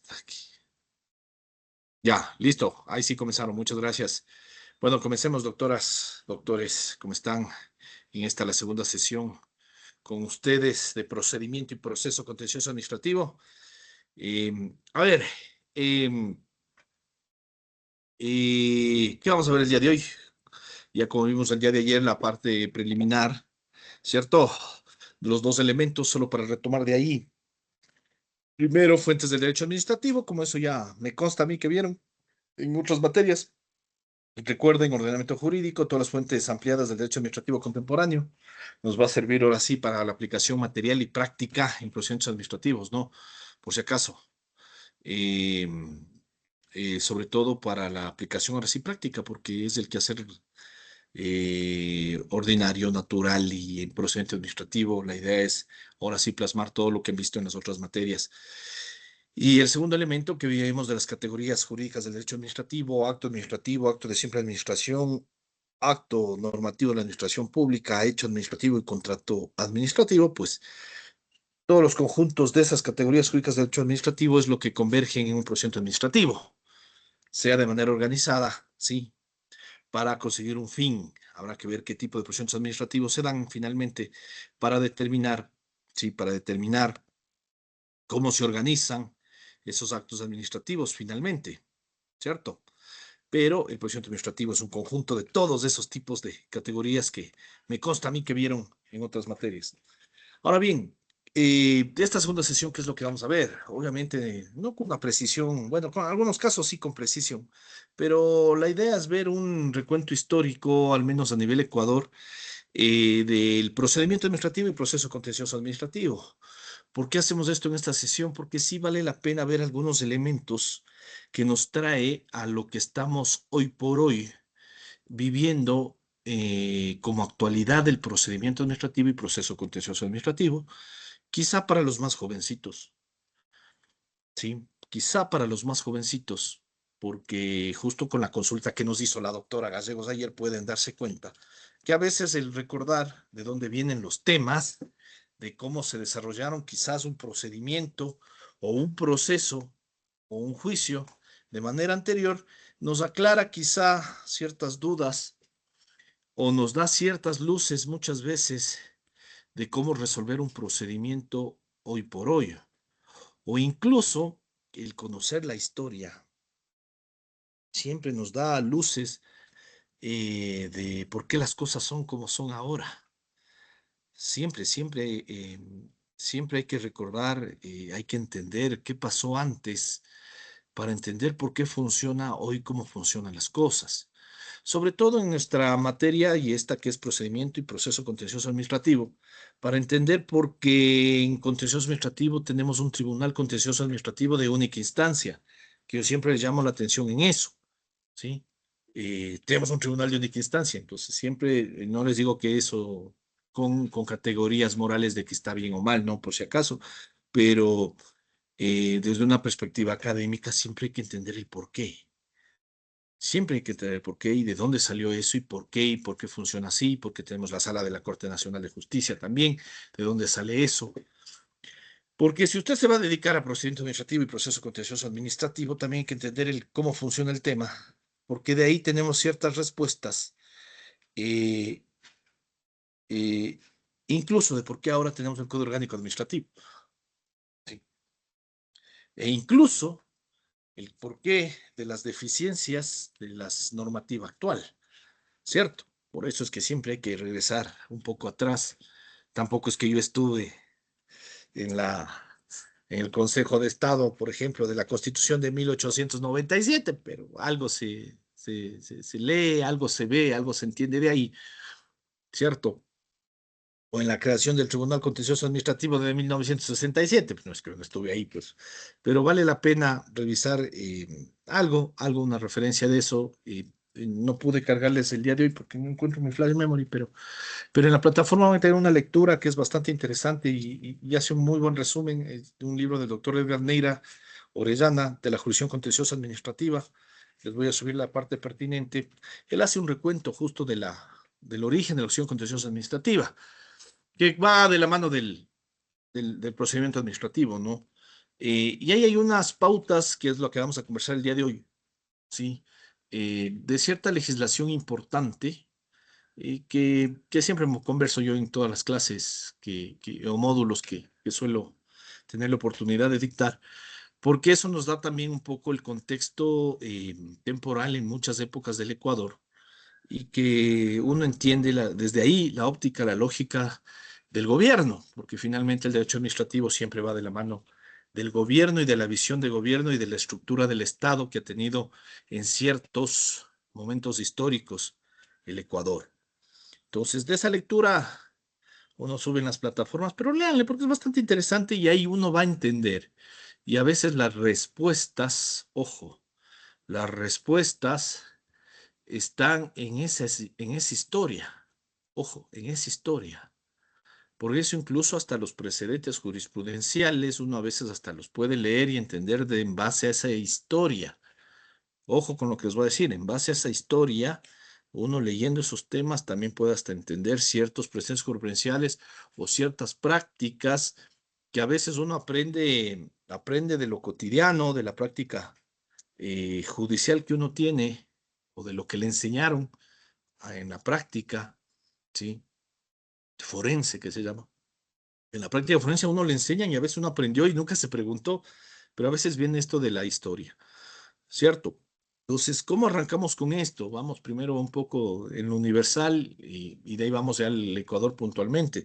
Aquí. Ya, listo. Ahí sí comenzaron. Muchas gracias. Bueno, comencemos, doctoras, doctores, ¿cómo están? En esta la segunda sesión con ustedes de procedimiento y proceso contencioso administrativo. Eh, a ver, eh, ¿qué vamos a ver el día de hoy? Ya como vimos el día de ayer, la parte preliminar, ¿cierto? Los dos elementos, solo para retomar de ahí. Primero, fuentes del derecho administrativo, como eso ya me consta a mí que vieron en otras materias. Recuerden, ordenamiento jurídico, todas las fuentes ampliadas del derecho administrativo contemporáneo. Nos va a servir ahora sí para la aplicación material y práctica en procedimientos administrativos, ¿no? Por si acaso. Eh, Sobre todo para la aplicación ahora sí práctica, porque es el quehacer ordinario, natural y en procedimiento administrativo. La idea es ahora sí plasmar todo lo que han visto en las otras materias. Y el segundo elemento que vimos de las categorías jurídicas del derecho administrativo, acto de simple administración, acto normativo de la administración pública, hecho administrativo y contrato administrativo, pues todos los conjuntos de esas categorías jurídicas del derecho administrativo es lo que convergen en un procedimiento administrativo, sea de manera organizada, ¿sí? Para conseguir un fin. Habrá que ver qué tipo de procedimientos administrativos se dan finalmente para determinar, ¿sí? Para determinar cómo se organizan esos actos administrativos finalmente, ¿cierto? Pero el procedimiento administrativo es un conjunto de todos esos tipos de categorías que me consta a mí que vieron en otras materias. Ahora bien, de esta segunda sesión, ¿qué es lo que vamos a ver? Obviamente, no con una precisión, bueno, con algunos casos sí con precisión, pero la idea es ver un recuento histórico, al menos a nivel Ecuador, del procedimiento administrativo y proceso contencioso administrativo. ¿Por qué hacemos esto en esta sesión? Porque sí vale la pena ver algunos elementos que nos trae a lo que estamos hoy por hoy viviendo como actualidad del procedimiento administrativo y proceso contencioso administrativo, quizá para los más jovencitos, ¿sí? Quizá para los más jovencitos, porque justo con la consulta que nos hizo la doctora Gallegos ayer pueden darse cuenta que a veces el recordar de dónde vienen los temas, de cómo se desarrollaron quizás un procedimiento o un proceso o un juicio de manera anterior, nos aclara quizá ciertas dudas o nos da ciertas luces muchas veces de cómo resolver un procedimiento hoy por hoy, o incluso el conocer la historia siempre nos da luces de por qué las cosas son como son ahora. Siempre hay que recordar, hay que entender qué pasó antes para entender por qué funciona hoy, cómo funcionan las cosas. Sobre todo en nuestra materia y esta que es procedimiento y proceso contencioso administrativo, para entender por qué en contencioso administrativo tenemos un tribunal contencioso administrativo de única instancia, que yo siempre les llamo la atención en eso, ¿sí? Tenemos un tribunal de única instancia, entonces siempre no les digo que eso con categorías morales de que está bien o mal, no, por si acaso, pero desde una perspectiva académica siempre hay que entender el por qué. Siempre hay que entender por qué y de dónde salió eso y por qué funciona así, porque tenemos la sala de la Corte Nacional de Justicia también, de dónde sale eso. Porque si usted se va a dedicar a procedimiento administrativo y proceso contencioso administrativo, también hay que entender cómo funciona el tema, porque de ahí tenemos ciertas respuestas, eh, eh, incluso de por qué ahora tenemos el Código Orgánico Administrativo, ¿sí? E incluso el porqué de las deficiencias de la normativa actual. ¿Cierto? Por eso es que siempre hay que regresar un poco atrás. Tampoco es que yo estuve en en el Consejo de Estado, por ejemplo, de la Constitución de 1897, pero algo se lee, algo se ve, algo se entiende de ahí, ¿cierto? O en la creación del Tribunal Contencioso Administrativo de 1967, pues no es que no estuve ahí, pues, pero vale la pena revisar una referencia de eso. No pude cargarles el día de hoy porque no encuentro mi flash memory, pero en la plataforma voy a tener una lectura que es bastante interesante y hace un muy buen resumen de un libro del doctor Edgar Neira Orellana de la jurisdicción contenciosa administrativa. Les voy a subir la parte pertinente. Él hace un recuento justo del origen de la jurisdicción contenciosa administrativa que va de la mano del procedimiento administrativo, ¿no? Y ahí hay unas pautas, que es lo que vamos a conversar el día de hoy, ¿sí? De cierta legislación importante que siempre converso yo en todas las clases o módulos que suelo tener la oportunidad de dictar, porque eso nos da también un poco el contexto temporal en muchas épocas del Ecuador y que uno entiende desde ahí la óptica, la lógica del gobierno, porque finalmente el derecho administrativo siempre va de la mano del gobierno y de la visión de gobierno y de la estructura del Estado que ha tenido en ciertos momentos históricos el Ecuador. Entonces, de esa lectura uno sube en las plataformas, pero léanle porque es bastante interesante y ahí uno va a entender. Y a veces las respuestas, ojo, las respuestas están en esa historia. Ojo, en esa historia. Por eso incluso hasta los precedentes jurisprudenciales uno a veces hasta los puede leer y entender en base a esa historia. Ojo con lo que os voy a decir, en base a esa historia, uno leyendo esos temas también puede hasta entender ciertos precedentes jurisprudenciales o ciertas prácticas que a veces uno aprende de lo cotidiano, de la práctica judicial que uno tiene o de lo que le enseñaron en la práctica, ¿sí? Forense, que se llama. En la práctica forense a uno le enseñan y a veces uno aprendió y nunca se preguntó, pero a veces viene esto de la historia, ¿cierto? Entonces, ¿cómo arrancamos con esto? Vamos primero un poco en lo universal y de ahí vamos ya al Ecuador puntualmente.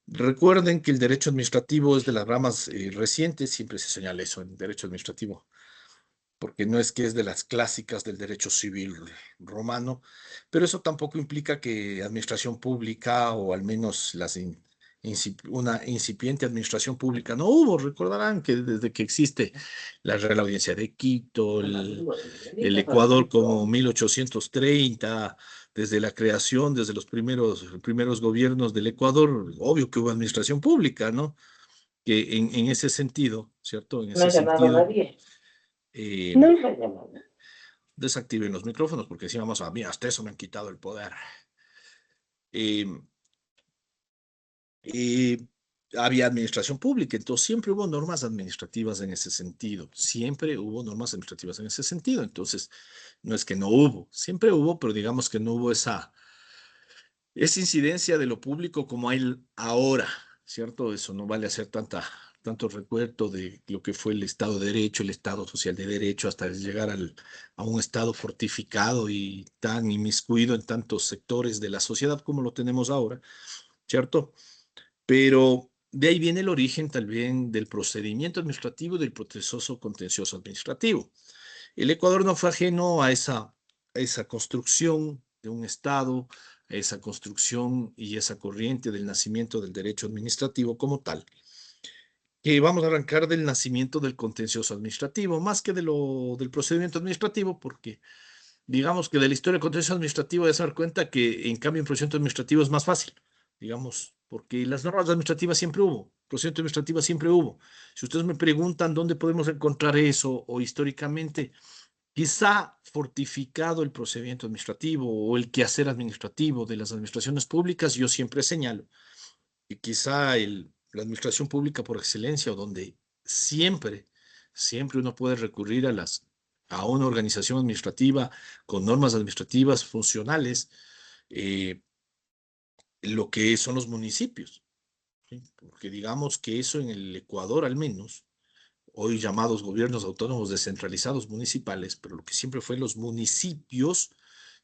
Recuerden que el derecho administrativo es de las ramas recientes, siempre se señala eso en derecho administrativo, porque no es que es de las clásicas del derecho civil romano, pero eso tampoco implica que administración pública o al menos una incipiente administración pública no hubo. Recordarán que desde que existe la Real Audiencia de Quito, el Ecuador como 1830, desde la creación, desde los primeros gobiernos del Ecuador, obvio que hubo administración pública, ¿no? Que en ese sentido, ¿cierto? En No ese ha llamado a sentido, nadie. eh, No me ha llamado. desactiven los micrófonos porque si vamos a mí, hasta eso me han quitado el poder. Eh, eh, Había administración pública, entonces siempre hubo normas administrativas en ese sentido, siempre hubo normas administrativas en ese sentido, entonces no es que no hubo, siempre hubo, pero digamos que no hubo esa incidencia de lo público como hay ahora, ¿cierto? Eso no vale hacer tanto recuerdo de lo que fue el Estado de Derecho, el Estado Social de Derecho, hasta llegar a un Estado fortificado y tan inmiscuido en tantos sectores de la sociedad como lo tenemos ahora, ¿cierto? Pero de ahí viene el origen también del procedimiento administrativo y del proceso contencioso administrativo. El Ecuador no fue ajeno a esa construcción de un Estado, a esa construcción y esa corriente del nacimiento del derecho administrativo como tal. Que vamos a arrancar del nacimiento del contencioso administrativo, más que del procedimiento administrativo, porque digamos que de la historia del contencioso administrativo es dar cuenta que en cambio en procedimiento administrativo es más fácil, digamos, porque las normas administrativas siempre hubo, procedimiento administrativo siempre hubo. Si ustedes me preguntan dónde podemos encontrar eso o históricamente, quizá fortificado el procedimiento administrativo o el quehacer administrativo de las administraciones públicas, yo siempre señalo que quizá la administración pública por excelencia o donde siempre uno puede recurrir a una organización administrativa con normas administrativas funcionales, eh, lo que son los municipios, ¿sí? Porque digamos que eso en el Ecuador al menos hoy llamados gobiernos autónomos descentralizados municipales, pero lo que siempre fue los municipios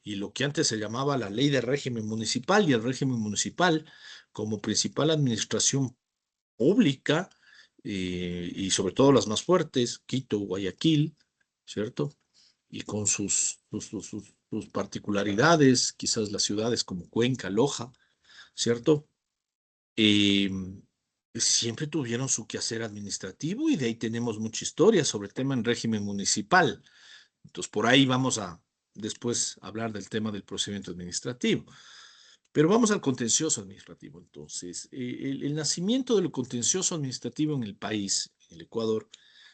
y lo que antes se llamaba la ley de régimen municipal y el régimen municipal como principal administración pública y sobre todo las más fuertes, Quito, Guayaquil, ¿cierto? Y con sus particularidades, quizás las ciudades como Cuenca, Loja, ¿cierto? eh, Siempre tuvieron su quehacer administrativo y de ahí tenemos mucha historia sobre el tema en régimen municipal. Entonces, por ahí vamos a después hablar del tema del procedimiento administrativo. Pero vamos al contencioso administrativo. Entonces, el nacimiento del contencioso administrativo en el país, en el Ecuador,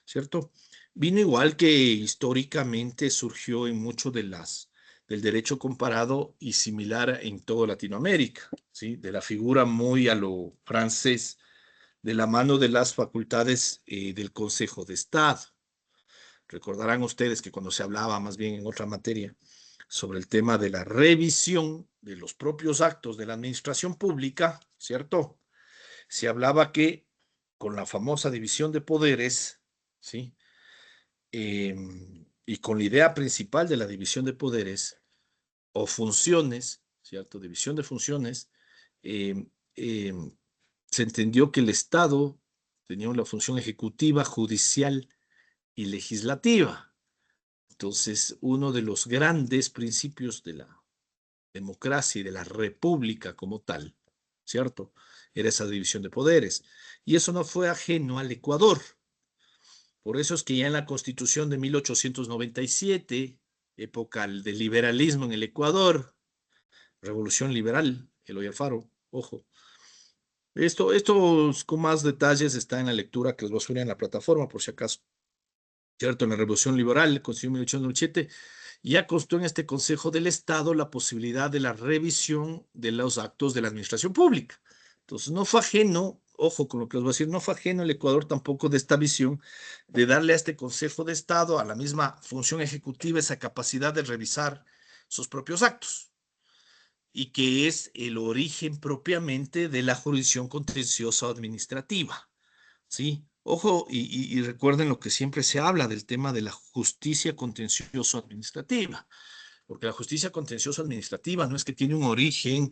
¿cierto? Vino igual que históricamente surgió en mucho del derecho comparado y similar en toda Latinoamérica, ¿sí? De la figura muy a lo francés de la mano de las facultades del Consejo de Estado. Recordarán ustedes que cuando se hablaba más bien en otra materia sobre el tema de la revisión de los propios actos de la administración pública, ¿cierto? Se hablaba que con la famosa división de poderes, ¿sí? Y con la idea principal de la división de poderes o funciones, ¿cierto? División de funciones, eh, eh, se entendió que el Estado tenía una función ejecutiva, judicial y legislativa. Entonces, uno de los grandes principios de la democracia y de la república como tal, ¿cierto? Era esa división de poderes. Y eso no fue ajeno al Ecuador. Por eso es que ya en la Constitución de 1897, época del liberalismo en el Ecuador, Revolución Liberal, Eloy Alfaro, ojo. Esto con más detalles está en la lectura que os voy a subir en la plataforma, por si acaso. ¿Cierto? En la Revolución Liberal, Constitución 1897, ya constó en este Consejo del Estado la posibilidad de la revisión de los actos de la administración pública. Entonces, no fue ajeno, ojo con lo que os voy a decir, no fue ajeno el Ecuador tampoco de esta visión de darle a este Consejo de Estado, a la misma función ejecutiva, esa capacidad de revisar sus propios actos y que es el origen propiamente de la jurisdicción contenciosa administrativa. ¿Sí? Ojo, y recuerden lo que siempre se habla del tema de la justicia contencioso administrativa, porque la justicia contencioso administrativa no es que tiene un origen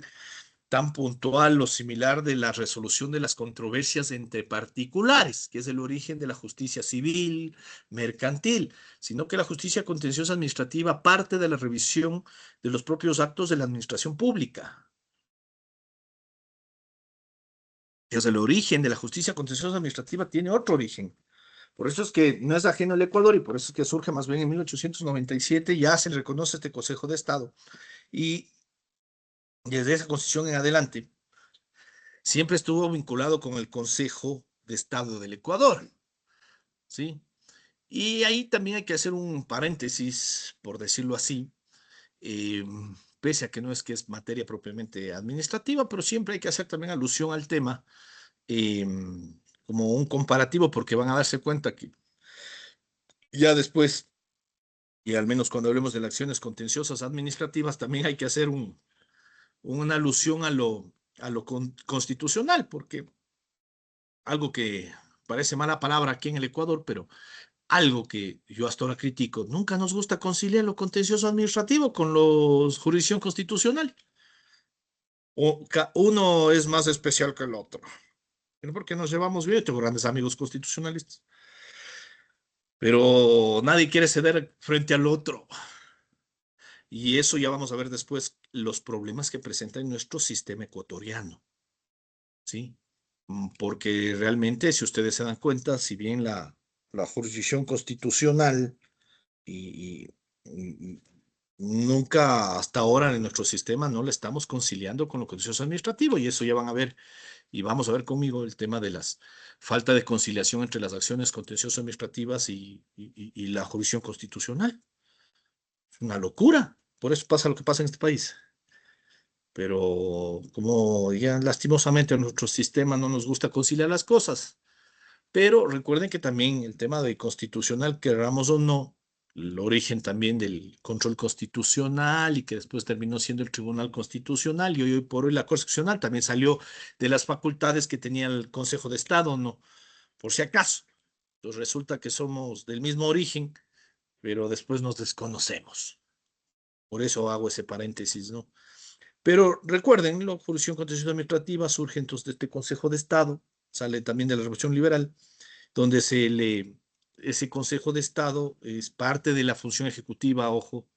tan puntual o similar de la resolución de las controversias entre particulares, que es el origen de la justicia civil, mercantil, sino que la justicia contenciosa administrativa parte de la revisión de los propios actos de la administración pública. Es el origen de la justicia contenciosa administrativa tiene otro origen. Por eso es que no es ajeno al Ecuador y por eso es que surge más bien en 1897, ya se le reconoce este Consejo de Estado. Y desde esa constitución en adelante, siempre estuvo vinculado con el Consejo de Estado del Ecuador, ¿sí? Y ahí también hay que hacer un paréntesis, por decirlo así, eh, pese a que no es que es materia propiamente administrativa, pero siempre hay que hacer también alusión al tema eh, como un comparativo, porque van a darse cuenta que ya después y al menos cuando hablemos de las acciones contenciosas administrativas, también hay que hacer una alusión a lo constitucional, porque algo que parece mala palabra aquí en el Ecuador, pero algo que yo hasta ahora critico, nunca nos gusta conciliar lo contencioso administrativo con la jurisdicción constitucional. Uno es más especial que el otro. Pero porque nos llevamos bien, tengo grandes amigos constitucionalistas, pero nadie quiere ceder frente al otro. Y eso ya vamos a ver después los problemas que presenta en nuestro sistema ecuatoriano, ¿sí? Porque realmente, si ustedes se dan cuenta, si bien la jurisdicción constitucional y nunca hasta ahora en nuestro sistema no la estamos conciliando con lo contencioso administrativo, y eso ya van a ver, y vamos a ver conmigo el tema de las falta de conciliación entre las acciones contencioso administrativas y la jurisdicción constitucional. Es una locura. Por eso pasa lo que pasa en este país. Pero como ya lastimosamente a nuestro sistema no nos gusta conciliar las cosas. Pero recuerden que también el tema de constitucional, queramos o no, el origen también del control constitucional y que después terminó siendo el Tribunal Constitucional y hoy por hoy la Corte Constitucional también salió de las facultades que tenía el Consejo de Estado, ¿no? Por si acaso. Entonces resulta que somos del mismo origen, pero después nos desconocemos. Por eso hago ese paréntesis, ¿no? Pero recuerden, la jurisdicción contencioso administrativa surge entonces de este Consejo de Estado, sale también de la Revolución Liberal, donde ese Consejo de Estado es parte de la función ejecutiva, ojo,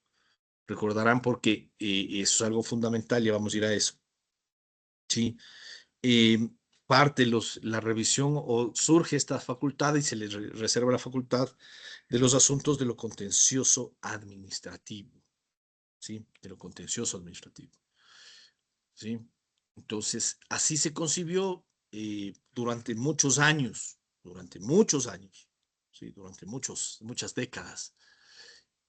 recordarán porque eso es algo fundamental, ya vamos a ir a eso, ¿sí? Eh, parte la revisión o surge esta facultad y se le reserva la facultad de los asuntos de lo contencioso administrativo, ¿sí? De lo contencioso administrativo. ¿Sí? Entonces, así se concibió durante muchos años, ¿sí? Durante muchas décadas.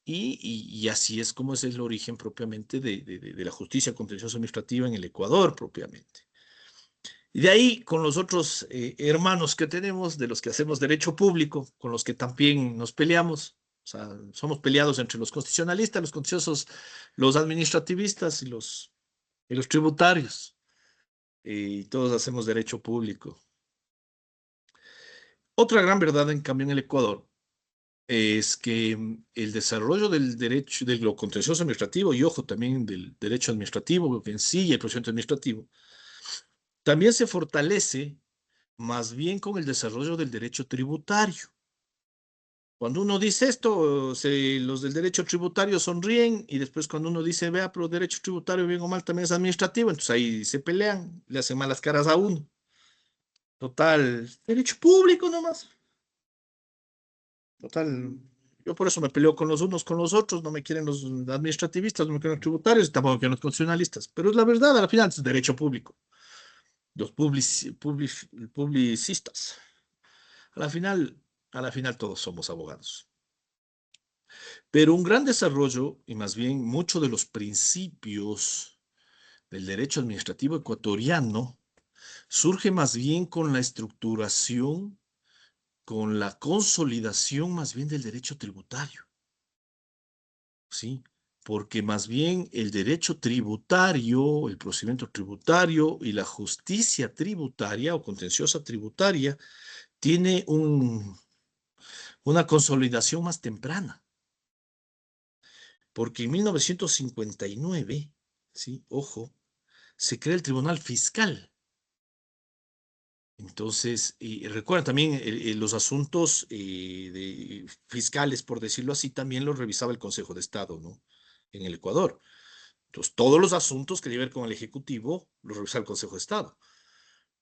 Y así es como es el origen propiamente de la justicia contenciosa administrativa en el Ecuador propiamente. Y de ahí, con los otros hermanos que tenemos, de los que hacemos derecho público, con los que también nos peleamos, o sea, somos peleados entre los constitucionalistas, los contenciosos, los administrativistas y los tributarios, y todos hacemos derecho público. Otra gran verdad, en cambio, en el Ecuador es que el desarrollo del derecho, de lo contencioso administrativo y, ojo, también del derecho administrativo en sí y el procedimiento administrativo, también se fortalece más bien con el desarrollo del derecho tributario. Cuando uno dice esto, los del derecho tributario sonríen y después cuando uno dice, vea, pero derecho tributario, bien o mal, también es administrativo, entonces ahí se pelean, le hacen malas caras a uno. Total, derecho público nomás. Total, yo por eso me peleo con los unos, con los otros, no me quieren los administrativistas, no me quieren los tributarios, y tampoco me quieren los constitucionalistas, pero es la verdad, al final es derecho público. Los publicistas. A la final, a la final todos somos abogados. Pero un gran desarrollo, y más bien muchos de los principios del derecho administrativo ecuatoriano, surge más bien con la estructuración, con la consolidación más bien del derecho tributario, ¿sí? Porque más bien el derecho tributario, el procedimiento tributario y la justicia tributaria o contenciosa tributaria tiene una consolidación más temprana. Porque en 1959, ¿sí? Ojo, se crea el Tribunal Fiscal. Entonces, recuerden también los asuntos fiscales, por decirlo así, también los revisaba el Consejo de Estado, ¿no? En el Ecuador. Entonces, todos los asuntos que tienen que ver con el Ejecutivo los revisaba el Consejo de Estado.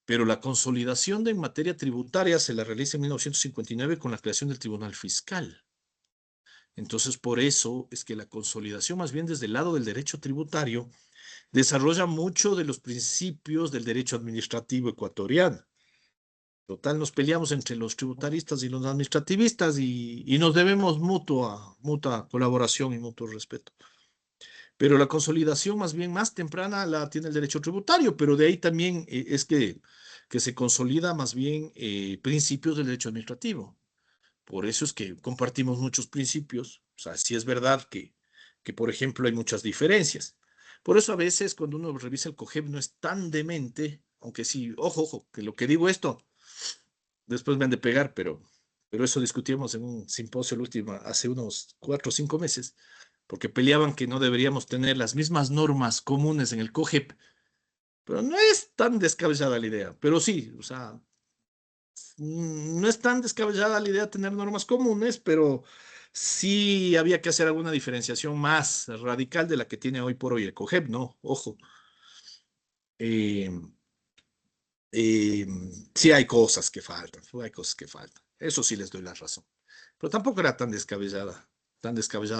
Pero la consolidación en materia tributaria se la realiza en 1959 con la creación del Tribunal Fiscal. Entonces, por eso es que la consolidación, más bien desde el lado del derecho tributario, desarrolla mucho de los principios del derecho administrativo ecuatoriano. Total, nos peleamos entre los tributaristas y los administrativistas y nos debemos mutua colaboración y mutuo respeto. Pero la consolidación más bien más temprana la tiene el derecho tributario, pero de ahí también es que se consolida más bien principios del derecho administrativo. Por eso es que compartimos muchos principios. O sea, sí es verdad que, por ejemplo, hay muchas diferencias. Por eso a veces cuando uno revisa el COGEP no es tan demente, aunque sí, ojo, ojo, que lo que digo esto, después me han de pegar, pero eso discutimos en un simposio el último, hace unos 4 o 5 meses, porque peleaban que no deberíamos tener las mismas normas comunes en el COGEP, pero no es tan descabellada la idea, pero sí, o sea, no es tan descabellada la idea de tener normas comunes, pero sí había que hacer alguna diferenciación más radical de la que tiene hoy por hoy el COGEP, ¿no? Ojo. Eh, eh, sí hay cosas que faltan, sí hay cosas que faltan. Eso sí les doy la razón. Pero tampoco era tan descabellada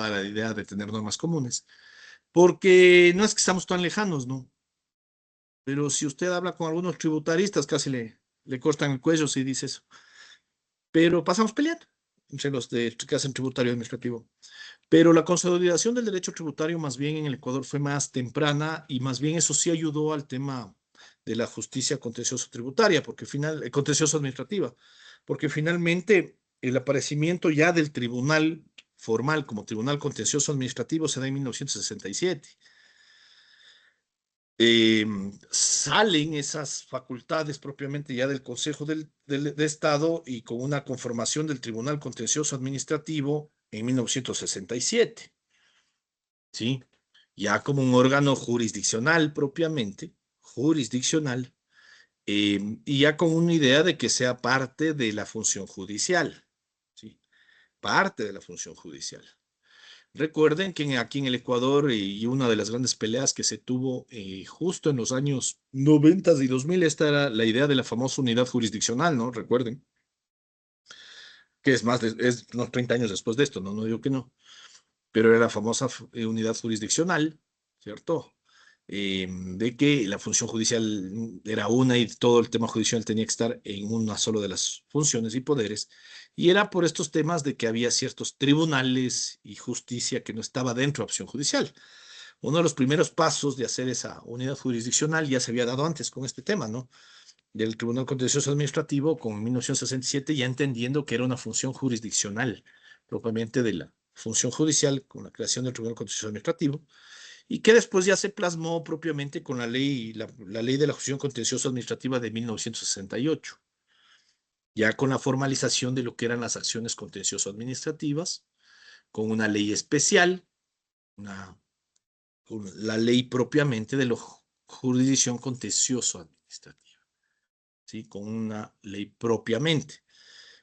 la idea de tener normas comunes, porque no es que estamos tan lejanos, ¿no? Pero si usted habla con algunos tributaristas, casi le cortan el cuello si dice eso. Pero pasamos peleando entre los que hacen tributario administrativo. Pero la consolidación del derecho tributario más bien en el Ecuador fue más temprana y más bien eso sí ayudó al tema de la justicia contencioso tributaria, porque contencioso administrativa, porque finalmente el aparecimiento ya del tribunal formal como tribunal contencioso administrativo se da en 1967. Salen esas facultades propiamente ya del Consejo de Estado y con una conformación del Tribunal Contencioso Administrativo en 1967, ¿sí? Ya como un órgano jurisdiccional propiamente, jurisdiccional, y ya con una idea de que sea parte de la función judicial, ¿sí? Parte de la función judicial. Recuerden que aquí en el Ecuador y una de las grandes peleas que se tuvo justo en los años 90 y 2000, esta era la idea de la famosa unidad jurisdiccional, ¿no? Recuerden, que es es unos 30 años después de esto, ¿no? No digo que no, pero era la famosa unidad jurisdiccional, ¿cierto? De que la función judicial era una y todo el tema judicial tenía que estar en una sola de las funciones y poderes. Y era por estos temas de que había ciertos tribunales y justicia que no estaba dentro de opción judicial. Uno de los primeros pasos de hacer esa unidad jurisdiccional ya se había dado antes con este tema, ¿no? del Tribunal Contencioso Administrativo con 1967, ya entendiendo que era una función jurisdiccional propiamente de la función judicial con la creación del Tribunal Contencioso Administrativo, y que después ya se plasmó propiamente con la ley de la Jurisdicción Contencioso Administrativa de 1968, ya con la formalización de lo que eran las acciones contencioso administrativas, con una ley especial, una, con la ley propiamente de la jurisdicción contencioso administrativa, ¿sí? Con una ley propiamente,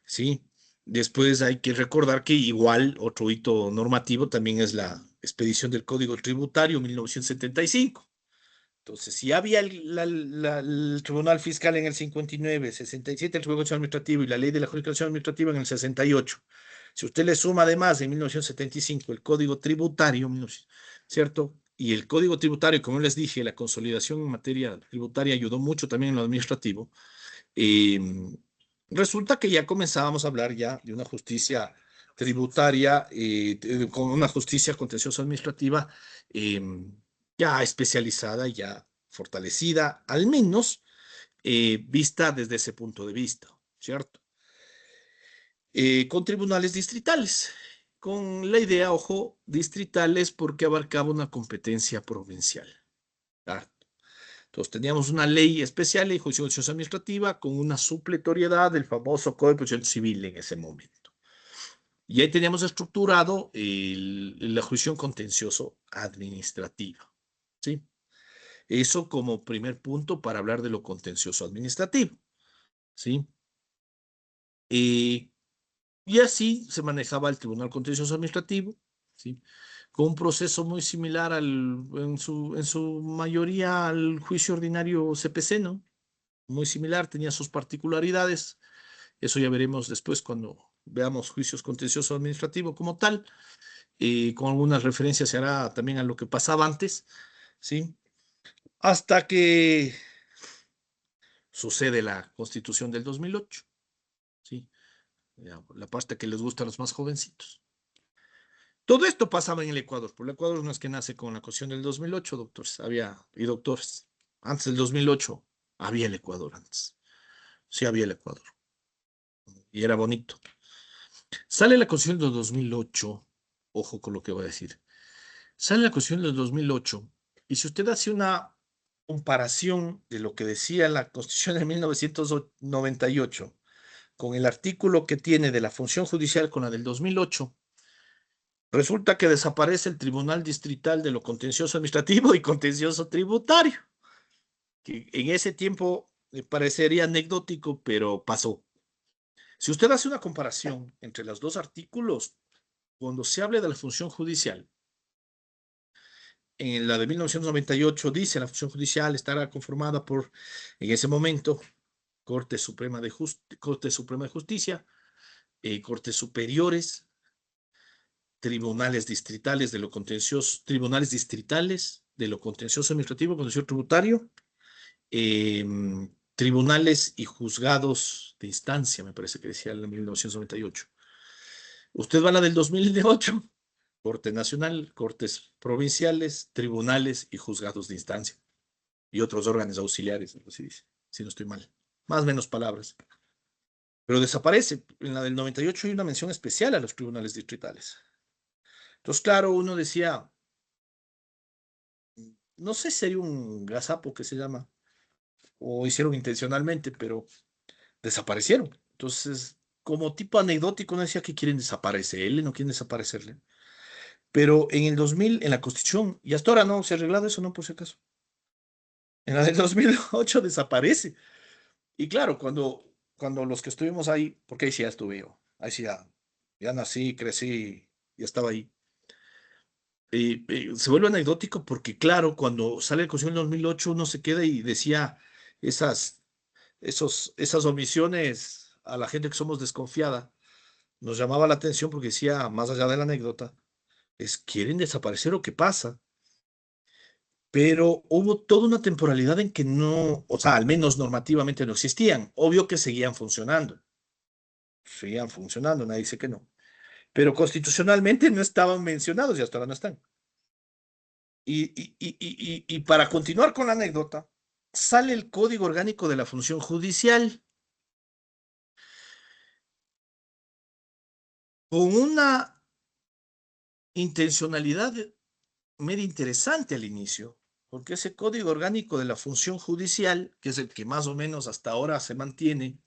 ¿sí? Después hay que recordar que igual otro hito normativo también es la expedición del Código Tributario 1975. Entonces, si había el Tribunal Fiscal en el 59, 67 el Tribunal Administrativo y la Ley de la Jurisdicción Administrativa en el 68. Si usted le suma además en 1975 el Código Tributario, ¿cierto? Y el Código Tributario, como les dije, la consolidación en materia tributaria ayudó mucho también en lo administrativo. Eh, Resulta que ya comenzábamos a hablar ya de una justicia tributaria, con una justicia contencioso administrativa eh, ya especializada, ya fortalecida, al menos vista desde ese punto de vista, ¿cierto? Con tribunales distritales, con la idea, ojo, distritales porque abarcaba una competencia provincial. ¿Verdad? Entonces teníamos una ley especial, ley de jurisdicción administrativa, con una supletoriedad del famoso Código de Procedimiento Civil en ese momento. Y ahí teníamos estructurado la jurisdicción contencioso administrativa, ¿sí? Eso como primer punto para hablar de lo contencioso administrativo, ¿sí? Eh, y así se manejaba el Tribunal Contencioso Administrativo, ¿sí? Con un proceso muy similar en su mayoría al juicio ordinario CPC, ¿no? Muy similar, tenía sus particularidades. Eso ya veremos después cuando veamos juicios contencioso administrativo como tal. Con algunas referencias se hará también a lo que pasaba antes, ¿sí? Hasta que sucede la Constitución del 2008, ¿sí? La parte que les gusta a los más jovencitos. Todo esto pasaba en el Ecuador, porque el Ecuador no es que nace con la Constitución del 2008, doctores, y doctores. Antes del 2008 había el Ecuador antes. Sí había el Ecuador. Y era bonito. Sale la Constitución del 2008, ojo con lo que voy a decir. Sale la Constitución del 2008, y si usted hace una comparación de lo que decía la Constitución de 1998 con el artículo que tiene de la función judicial con la del 2008, resulta que desaparece el Tribunal Distrital de lo Contencioso Administrativo y Contencioso Tributario, que en ese tiempo me parecería anecdótico, pero pasó. Si usted hace una comparación entre los dos artículos, cuando se hable de la función judicial, en la de 1998 dice la función judicial estará conformada por, en ese momento, Corte Suprema de Justicia, Cortes Superiores, tribunales distritales de lo contencioso administrativo, contencioso tributario, eh, tribunales y juzgados de instancia, me parece que decía en 1998. Usted va a la del 2008, Corte Nacional, Cortes Provinciales, Tribunales y Juzgados de Instancia. Y otros órganos auxiliares, así dice, si no estoy mal. Más o menos palabras. Pero desaparece. En la del 98 hay una mención especial a los tribunales distritales. Entonces, claro, uno decía, no sé si sería un gazapo que se llama, o hicieron intencionalmente, pero desaparecieron. Entonces, como tipo anecdótico, no decía que quieren desaparecerle, no quieren desaparecerle. Pero en el 2000, en la Constitución, y hasta ahora no se ha arreglado eso, no, por si acaso. En la del 2008 desaparece. Y claro, cuando los que estuvimos ahí, porque ahí sí ya estuve yo, ahí sí ya nací, crecí, ya estaba ahí. Se vuelve anecdótico porque, claro, cuando sale el Constitución en 2008, uno se queda y decía esas, esas omisiones a la gente que somos desconfiada. Nos llamaba la atención porque decía, más allá de la anécdota, ¿quieren desaparecer o qué pasa? Pero hubo toda una temporalidad en que no, o sea, al menos normativamente no existían. Obvio que seguían funcionando, nadie dice que no. Pero constitucionalmente no estaban mencionados y hasta ahora no están. Y para continuar con la anécdota, sale el Código Orgánico de la Función Judicial con una intencionalidad medio interesante al inicio, porque ese Código Orgánico de la Función Judicial, que es el que más o menos hasta ahora se mantiene,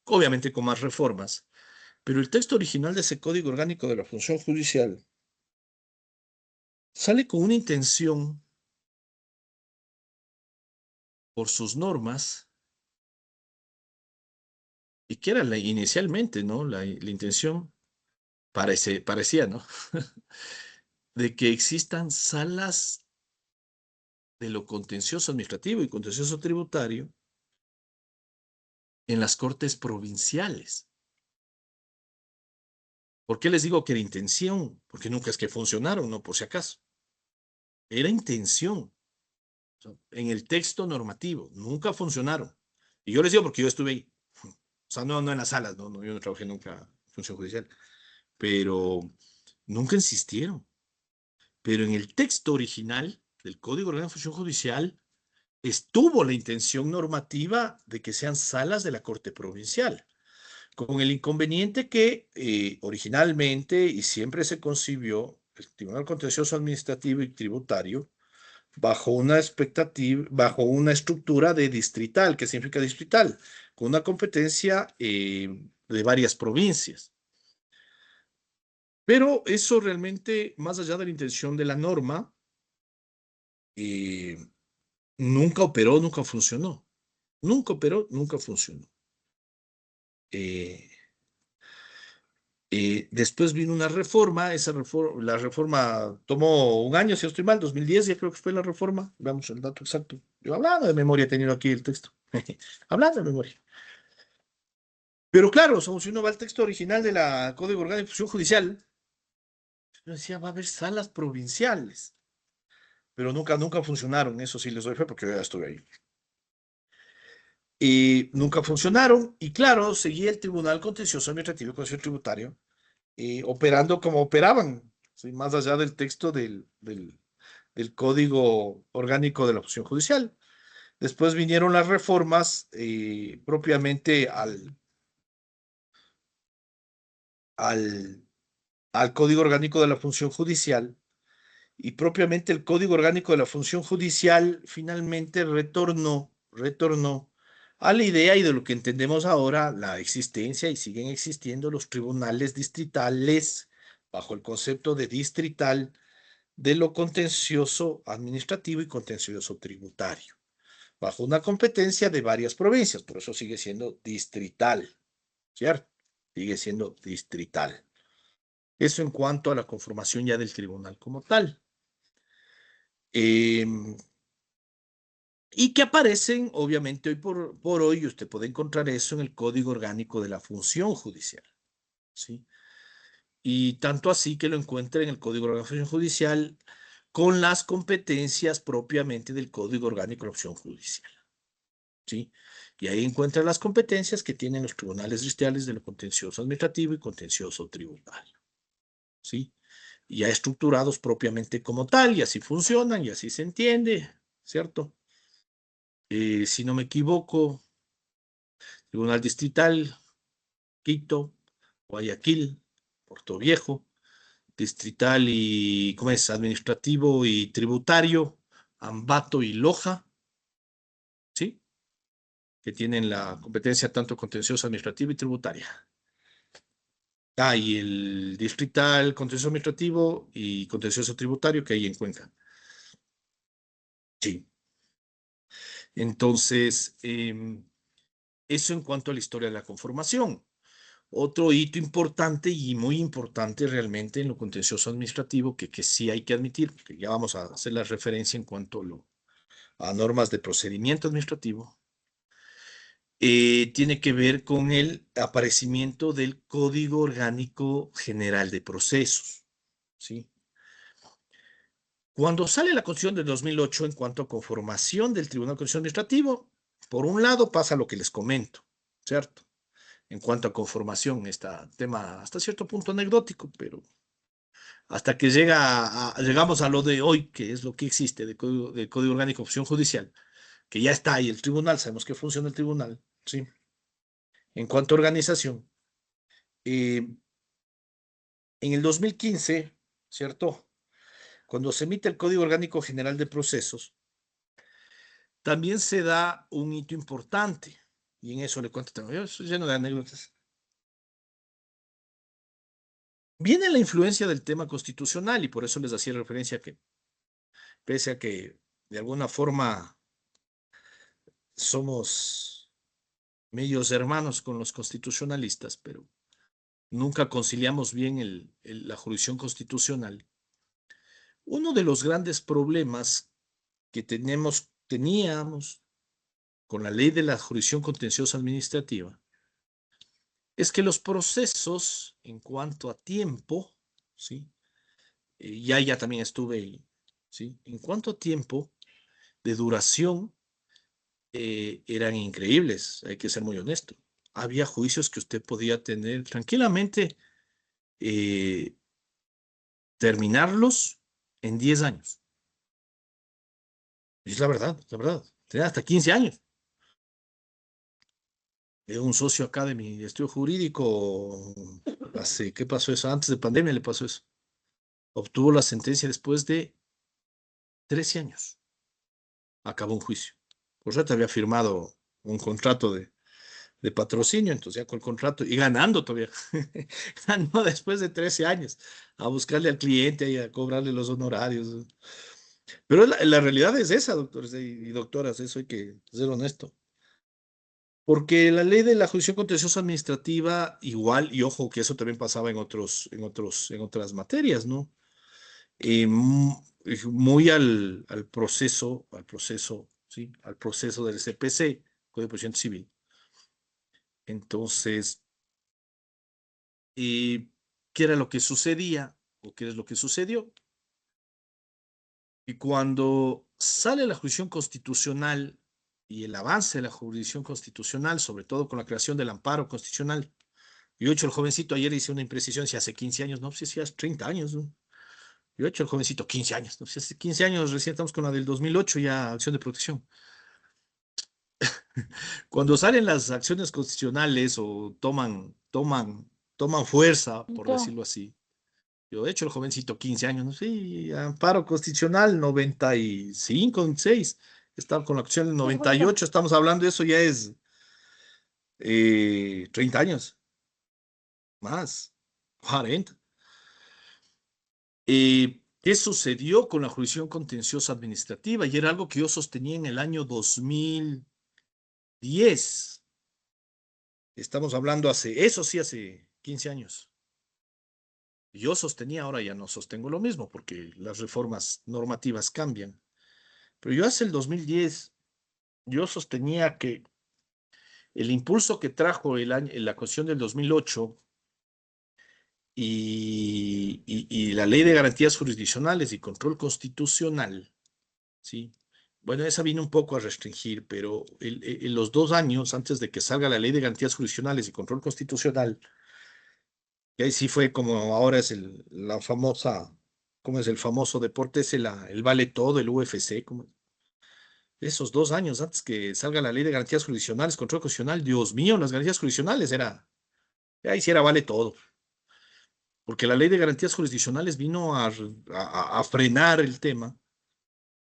obviamente con más reformas, pero el texto original de ese Código Orgánico de la Función Judicial sale con una intención por sus normas y que era inicialmente, ¿no? La intención parecía, ¿no? De que existan salas de lo contencioso administrativo y contencioso tributario en las cortes provinciales. ¿Por qué les digo que era intención? Porque nunca es que funcionaron, no por si acaso. Era intención. O sea, en el texto normativo, nunca funcionaron. Y yo les digo porque yo estuve ahí. O sea, no en las salas, no, yo no trabajé nunca en función judicial, pero nunca insistieron. Pero en el texto original del Código Orgánico de Función Judicial estuvo la intención normativa de que sean salas de la Corte Provincial, con el inconveniente que originalmente y siempre se concibió el Tribunal Contencioso Administrativo y Tributario bajo una expectativa, bajo una estructura de distrital. ¿Qué significa distrital? Con una competencia de varias provincias. Pero eso realmente, más allá de la intención de la norma, eh, nunca operó, nunca funcionó. Nunca operó, nunca funcionó. Eh, Después vino una reforma, la reforma tomó un año, si no estoy mal, 2010, ya creo que fue la reforma, veamos el dato exacto. Yo hablando de memoria he tenido aquí el texto, hablando de memoria. Pero claro, si uno va al texto original de la Código Orgánico de Función Judicial, yo decía, va a haber salas provinciales, pero nunca funcionaron, eso sí les doy fe porque yo ya estuve ahí. Y nunca funcionaron, y claro, seguía el Tribunal Contencioso Administrativo y Contencioso Tributario operando como operaban, ¿sí? Más allá del texto del Código Orgánico de la Función Judicial. Después vinieron las reformas propiamente al, al Código Orgánico de la Función Judicial, y propiamente el Código Orgánico de la Función Judicial finalmente retornó a la idea y de lo que entendemos ahora, la existencia y siguen existiendo los tribunales distritales bajo el concepto de distrital de lo contencioso administrativo y contencioso tributario, bajo una competencia de varias provincias, por eso sigue siendo distrital, ¿cierto? Sigue siendo distrital. Eso en cuanto a la conformación ya del tribunal como tal. Eh, y que aparecen, obviamente, hoy por hoy, y usted puede encontrar eso en el Código Orgánico de la Función Judicial, ¿sí? Y tanto así que lo encuentra en el Código Orgánico de la Función Judicial con las competencias propiamente del Código Orgánico de la Función Judicial, ¿sí? Y ahí encuentra las competencias que tienen los tribunales distritales de lo contencioso administrativo y contencioso tributario, ¿sí? Y ya estructurados propiamente como tal, y así funcionan, y así se entiende, ¿cierto? Si no me equivoco, Tribunal Distrital, Quito, Guayaquil, Puerto Viejo, Distrital y, ¿cómo es? Administrativo y tributario, Ambato y Loja, ¿sí? Que tienen la competencia tanto contenciosa administrativa y tributaria. Ah, y el distrital, contencioso administrativo y contencioso tributario que hay en Cuenca. Sí. Entonces, eso en cuanto a la historia de la conformación. Otro hito importante y muy importante realmente en lo contencioso administrativo, que sí hay que admitir, que ya vamos a hacer la referencia en cuanto a normas de procedimiento administrativo, tiene que ver con el aparecimiento del Código Orgánico General de Procesos, ¿sí? Cuando sale la Constitución de 2008 en cuanto a conformación del Tribunal Contencioso Administrativo, por un lado pasa lo que les comento, ¿cierto? En cuanto a conformación, este tema hasta cierto punto anecdótico, pero hasta que llegamos a lo de hoy, que es lo que existe de Código Orgánico de Opción Judicial. que ya está ahí el tribunal, sabemos que funciona el tribunal, ¿sí? En cuanto a organización, eh, en el 2015, ¿cierto? Cuando se emite el Código Orgánico General de Procesos, también se da un hito importante, y en eso le cuento, yo estoy lleno de anécdotas. Viene la influencia del tema constitucional, y por eso les hacía referencia que, pese a que de alguna forma somos medios hermanos con los constitucionalistas, pero nunca conciliamos bien la jurisdicción constitucional. Uno de los grandes problemas que teníamos con la ley de la jurisdicción contenciosa administrativa es que los procesos en cuanto a tiempo, ¿sí? Ya también estuve, ¿sí? En cuanto a tiempo de duración, eran increíbles, hay que ser muy honesto. Había juicios que usted podía tener tranquilamente, eh, terminarlos en 10 años. Y es la verdad, la verdad. Tenía hasta 15 años. Un socio acá de mi estudio jurídico, ¿qué pasó eso? Antes de pandemia le pasó eso. Obtuvo la sentencia después de 13 años. Acabó un juicio. Por suerte había firmado un contrato de patrocinio, entonces ya con el contrato y ganando todavía. Ganó después de 13 años a buscarle al cliente y a cobrarle los honorarios. Pero la realidad es esa, doctores y doctoras, eso hay que ser honesto. Porque la ley de la jurisdicción contenciosa administrativa, igual, y ojo que eso también pasaba en otras materias, ¿no? Muy al proceso, ¿sí? Al proceso del CPC, Código de Procedimiento Civil. Entonces, ¿qué era lo que sucedía? ¿O qué es lo que sucedió? Y cuando sale la jurisdicción constitucional y el avance de la jurisdicción constitucional, sobre todo con la creación del amparo constitucional, yo he hecho el jovencito, ayer hice una imprecisión, si hace 15 años, no, si hace 30 años, ¿no? Yo he hecho el jovencito 15 años, no, si hace 15 años, recién estamos con la del 2008, ya acción de protección. Cuando salen las acciones constitucionales o toman fuerza, por decirlo así. Yo he hecho el jovencito 15 años, ¿no? Sí, amparo constitucional 95, 96. Estaba con la acción del 98, estamos hablando de eso, ya es 30 años, más, 40. ¿Qué sucedió con la jurisdicción contenciosa administrativa? Y era algo que yo sostenía en el año 2010. Estamos hablando eso sí, hace 15 años. Yo sostenía, ahora ya no sostengo lo mismo porque las reformas normativas cambian. Pero yo hace el 2010, yo sostenía que el impulso que trajo la Constitución del 2008 y la Ley de Garantías Jurisdiccionales y Control Constitucional, ¿sí? Bueno, esa vino un poco a restringir, pero en los 2 años antes de que salga la Ley de Garantías Jurisdiccionales y Control Constitucional, y ahí sí fue como ahora es la famosa, ¿cómo es el famoso deporte? Es el vale todo, el UFC, como esos 2 años antes que salga la Ley de Garantías Jurisdiccionales, Control Constitucional, Dios mío, las garantías jurisdiccionales ahí sí era vale todo, porque la Ley de Garantías Jurisdiccionales vino a frenar el tema,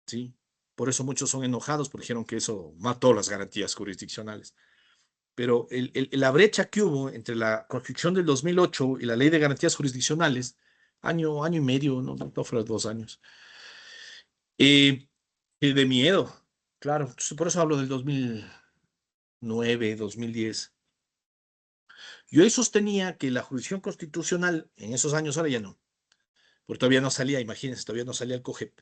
¿sí? Por eso muchos son enojados, porque dijeron que eso mató las garantías jurisdiccionales. Pero la brecha que hubo entre la Constitución del 2008 y la Ley de Garantías Jurisdiccionales, año y medio, no fueron 2 años, eh, de miedo, claro. Entonces, por eso hablo del 2009, 2010. Yo ahí sostenía que la jurisdicción constitucional, en esos años, ahora ya no, porque todavía no salía, imagínense, todavía no salía el COGEP.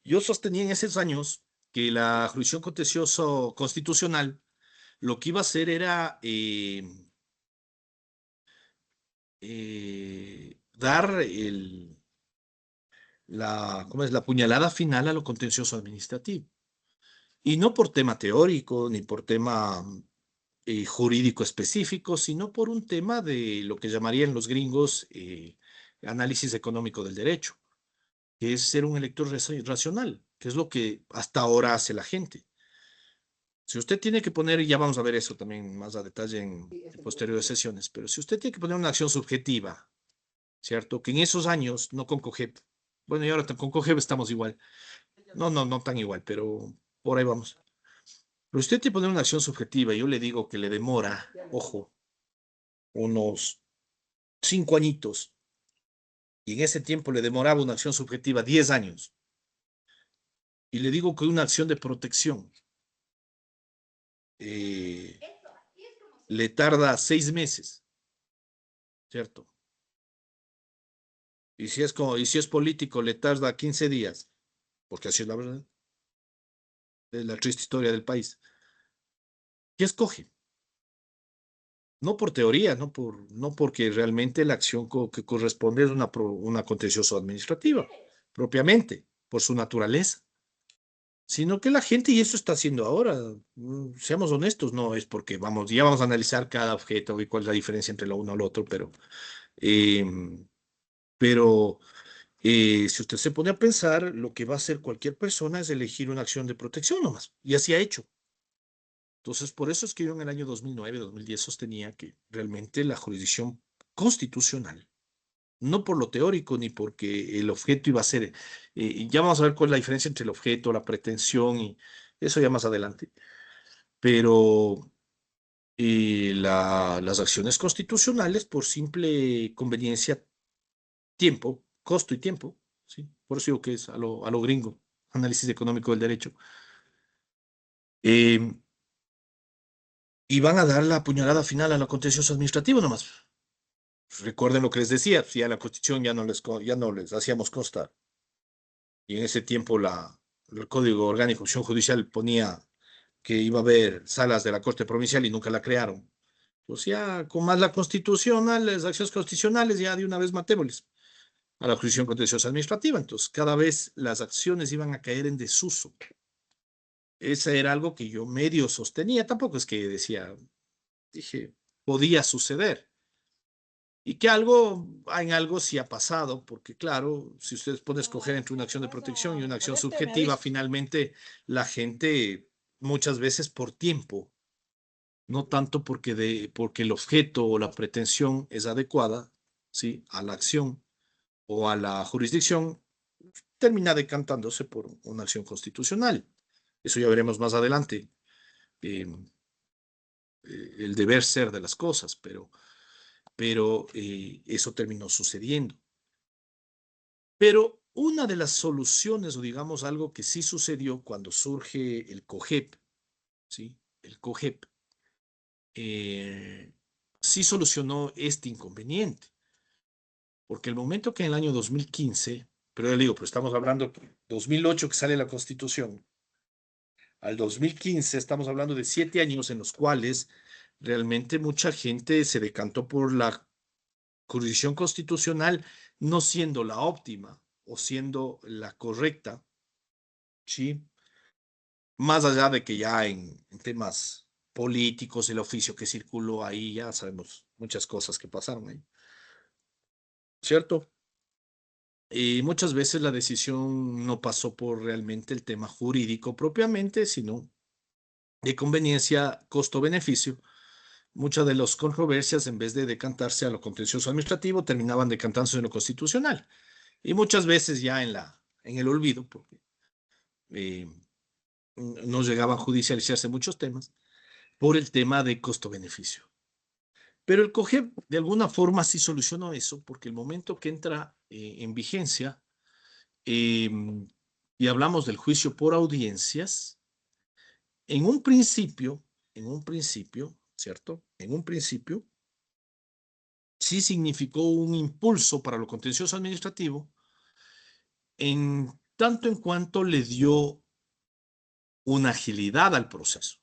Yo sostenía en esos años que la jurisdicción contenciosa constitucional lo que iba a hacer era dar ¿cómo es? La puñalada final a lo contencioso administrativo. Y no por tema teórico ni por tema jurídico específico, sino por un tema de lo que llamarían los gringos análisis económico del derecho, que es ser un elector racional. que es lo que hasta ahora hace la gente. Si usted tiene que poner, y ya vamos a ver eso también más a detalle en posteriores sesiones, pero si usted tiene que poner una acción subjetiva, ¿cierto? Que en esos años, no con COGEP, bueno, y ahora con COGEP estamos igual. No tan igual, pero por ahí vamos. Pero usted tiene que poner una acción subjetiva, y yo le digo que le demora, ojo, unos 5 añitos, y en ese tiempo le demoraba una acción subjetiva 10 años. Y le digo que una acción de protección eh, le tarda 6 meses, ¿cierto? Y si es político, le tarda 15 días, porque así es la verdad, es la triste historia del país. ¿Qué escoge? No por teoría, no porque realmente la acción que corresponde es una contencioso administrativa, propiamente, por su naturaleza, sino que la gente, y eso está haciendo ahora, seamos honestos, no es porque ya vamos a analizar cada objeto y cuál es la diferencia entre lo uno y lo otro, em, pero si usted se pone a pensar, lo que va a hacer cualquier persona es elegir una acción de protección nomás, y así ha hecho. Entonces, por eso es que yo en el año 2009, 2010 sostenía que realmente la jurisdicción constitucional, no por lo teórico ni porque el objeto iba a ser, ya vamos a ver cuál es la diferencia entre el objeto, la pretensión y eso ya más adelante, pero las acciones constitucionales por simple conveniencia, tiempo, costo y tiempo, ¿sí? Por eso digo que es a lo gringo, análisis económico del derecho. Eh, y van a dar la puñalada final a lo contencioso administrativo nomás. Recuerden lo que les decía, si a la Constitución ya no les hacíamos constar. Y en ese tiempo el Código Orgánico de Acción Judicial ponía que iba a haber salas de la Corte Provincial y nunca la crearon. Pues ya con más la Constitucional, las acciones constitucionales, ya de una vez matémosles a la jurisdicción contenciosa administrativa. Entonces, cada vez las acciones iban a caer en desuso. Ese era algo que yo medio sostenía, tampoco es que dije, podía suceder. Y que en algo sí ha pasado, porque claro, si ustedes pueden escoger entre una acción de protección y una acción subjetiva, finalmente la gente muchas veces por tiempo, no tanto porque el objeto o la pretensión es adecuada, ¿sí? A la acción o a la jurisdicción, termina decantándose por una acción constitucional. Eso ya veremos más adelante, eh, el deber ser de las cosas, pero eso terminó sucediendo. Pero una de las soluciones, o digamos algo que sí sucedió cuando surge el COGEP, ¿sí? El COGEP sí solucionó este inconveniente, porque el momento que en el año 2015, pero ya le digo, pero estamos hablando de 2008 que sale la Constitución, al 2015 estamos hablando de 7 años en los cuales realmente mucha gente se decantó por la jurisdicción constitucional, no siendo la óptima o siendo la correcta, ¿sí? Más allá de que ya en temas políticos, el oficio que circuló ahí, ya sabemos muchas cosas que pasaron ahí, ¿cierto? Y muchas veces la decisión no pasó por realmente el tema jurídico propiamente, sino de conveniencia, costo-beneficio. Muchas de las controversias, en vez de decantarse a lo contencioso administrativo, terminaban decantándose en lo constitucional. Y muchas veces ya en el olvido, porque eh, no llegaban a judicializarse muchos temas, por el tema de costo-beneficio. Pero el COGEP de alguna forma sí solucionó eso, porque el momento que entra en vigencia, eh, y hablamos del juicio por audiencias, en un principio, ¿cierto? En un principio, sí significó un impulso para lo contencioso administrativo, en tanto en cuanto le dio una agilidad al proceso.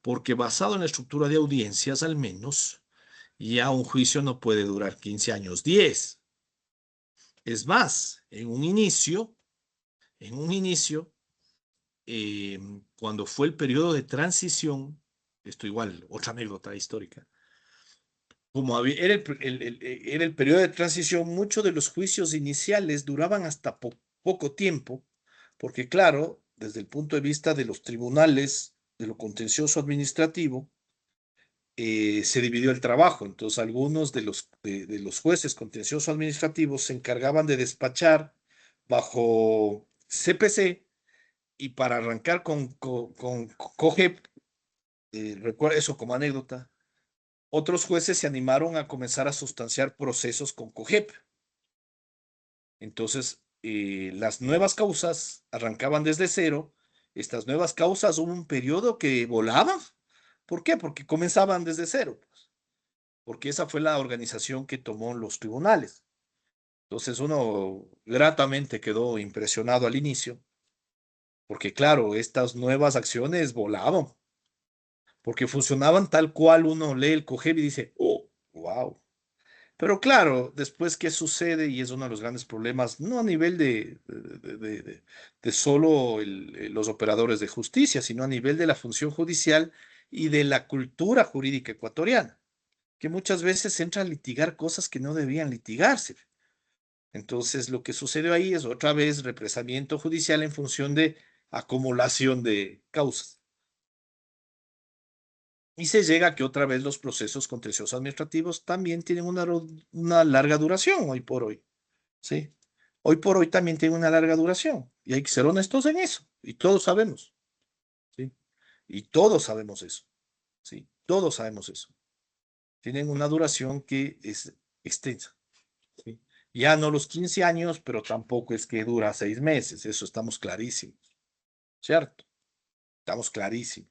Porque basado en la estructura de audiencias, al menos, ya un juicio no puede durar 15 años, 10. Es más, en un inicio, cuando fue el periodo de transición, esto igual, otra anécdota histórica, como era el periodo de transición, muchos de los juicios iniciales duraban hasta poco tiempo, porque claro, desde el punto de vista de los tribunales, de lo contencioso administrativo, se dividió el trabajo. Entonces, algunos de los jueces contencioso administrativos se encargaban de despachar bajo CPC y para arrancar con COGEP, recuerda eso como anécdota, otros jueces se animaron a comenzar a sustanciar procesos con COGEP. Entonces, las nuevas causas arrancaban desde cero. Estas nuevas causas hubo un periodo que volaban. ¿Por qué? Porque comenzaban desde cero, pues, porque esa fue la organización que tomó los tribunales. Entonces uno gratamente quedó impresionado al inicio, porque claro, estas nuevas acciones volaban, porque funcionaban tal cual uno lee el COGEB y dice, oh, wow. Pero claro, después, ¿qué sucede? Y es uno de los grandes problemas, no a nivel de solo los operadores de justicia, sino a nivel de la función judicial y de la cultura jurídica ecuatoriana, que muchas veces entra a litigar cosas que no debían litigarse. Entonces, lo que sucedió ahí es otra vez represamiento judicial en función de acumulación de causas. Y se llega a que otra vez los procesos contenciosos administrativos también tienen una larga duración hoy por hoy, ¿sí? Hoy por hoy también tienen una larga duración y hay que ser honestos en eso. Y todos sabemos, ¿sí? Y todos sabemos eso, ¿sí? Todos sabemos eso. Tienen una duración que es extensa, ¿sí? Ya no los 15 años, pero tampoco es que dura 6 meses, eso estamos clarísimos, ¿cierto? Estamos clarísimos.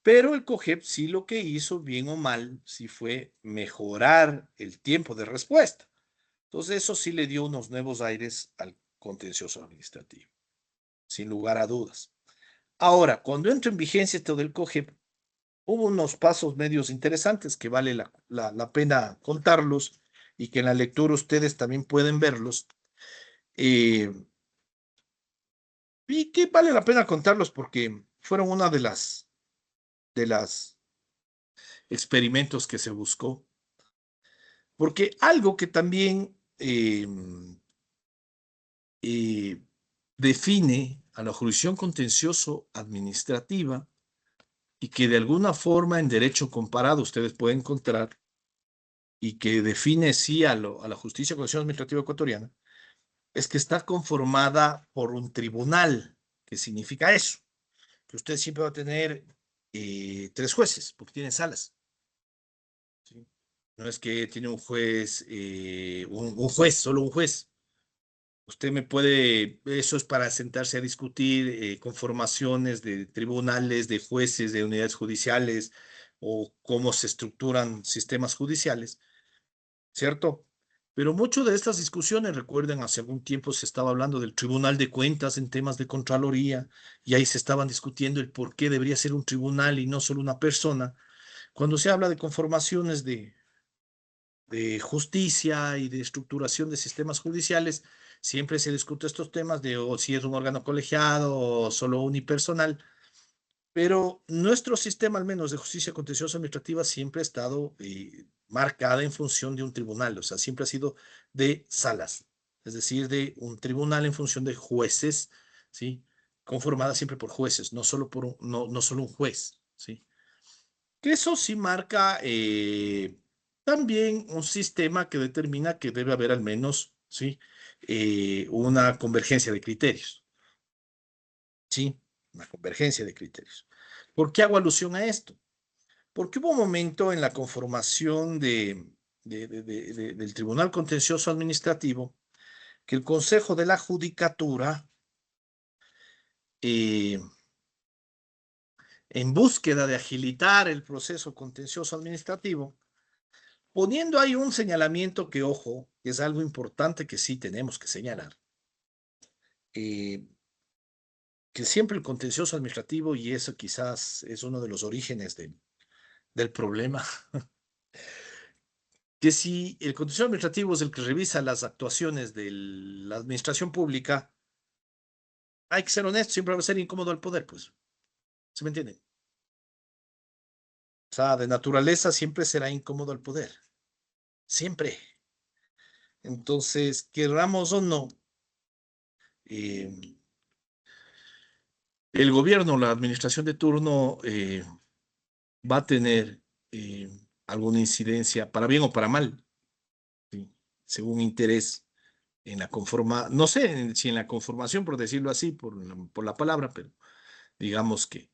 Pero el COGEP sí lo que hizo, bien o mal, sí fue mejorar el tiempo de respuesta. Entonces eso sí le dio unos nuevos aires al contencioso administrativo, sin lugar a dudas. Ahora, cuando entró en vigencia esto del COGEP, hubo unos pasos medios interesantes que vale la pena contarlos y que en la lectura ustedes también pueden verlos. eh, y que vale la pena contarlos porque fueron una de las experimentos que se buscó. Porque algo que también eh, define a la jurisdicción contencioso administrativa y que de alguna forma en derecho comparado ustedes pueden encontrar y que define sí a la justicia contencioso administrativa ecuatoriana, es que está conformada por un tribunal. ¿Qué significa eso? Que usted siempre va a tener 3 jueces, porque tiene salas. ¿Sí? No es que tiene un juez, un juez, solo un juez. Usted me puede, eso es para sentarse a discutir conformaciones de tribunales, de jueces, de unidades judiciales o cómo se estructuran sistemas judiciales, ¿cierto? Pero mucho de estas discusiones, recuerden, hace algún tiempo se estaba hablando del Tribunal de Cuentas en temas de Contraloría y ahí se estaban discutiendo el por qué debería ser un tribunal y no solo una persona. Cuando se habla de conformaciones de justicia y de estructuración de sistemas judiciales, siempre se discute estos temas de o si es un órgano colegiado o solo unipersonal, pero nuestro sistema, al menos de justicia contenciosa administrativa, siempre ha estado marcada en función de un tribunal, o sea, siempre ha sido de salas, es decir, de un tribunal en función de jueces, ¿sí? Conformada siempre por jueces, no solo no solo un juez, ¿sí? Que eso sí marca también un sistema que determina que debe haber al menos, ¿sí? Una convergencia de criterios, ¿sí? Una convergencia de criterios. ¿Por qué hago alusión a esto? Porque hubo un momento en la conformación del Tribunal Contencioso Administrativo que el Consejo de la Judicatura, eh, en búsqueda de agilitar el proceso contencioso administrativo, poniendo ahí un señalamiento que, ojo, es algo importante que sí tenemos que señalar, eh, que siempre el contencioso administrativo, y eso quizás es uno de los orígenes del problema, que si el contencioso administrativo es el que revisa las actuaciones de la administración pública, hay que ser honesto, siempre va a ser incómodo al poder, pues, ¿se me entiende? O sea, de naturaleza siempre será incómodo al poder, siempre. Entonces, querramos o no, el gobierno, la administración de turno, va a tener eh, alguna incidencia, para bien o para mal, ¿sí? Según interés en la no sé si en la conformación, por decirlo así, por la palabra, pero digamos que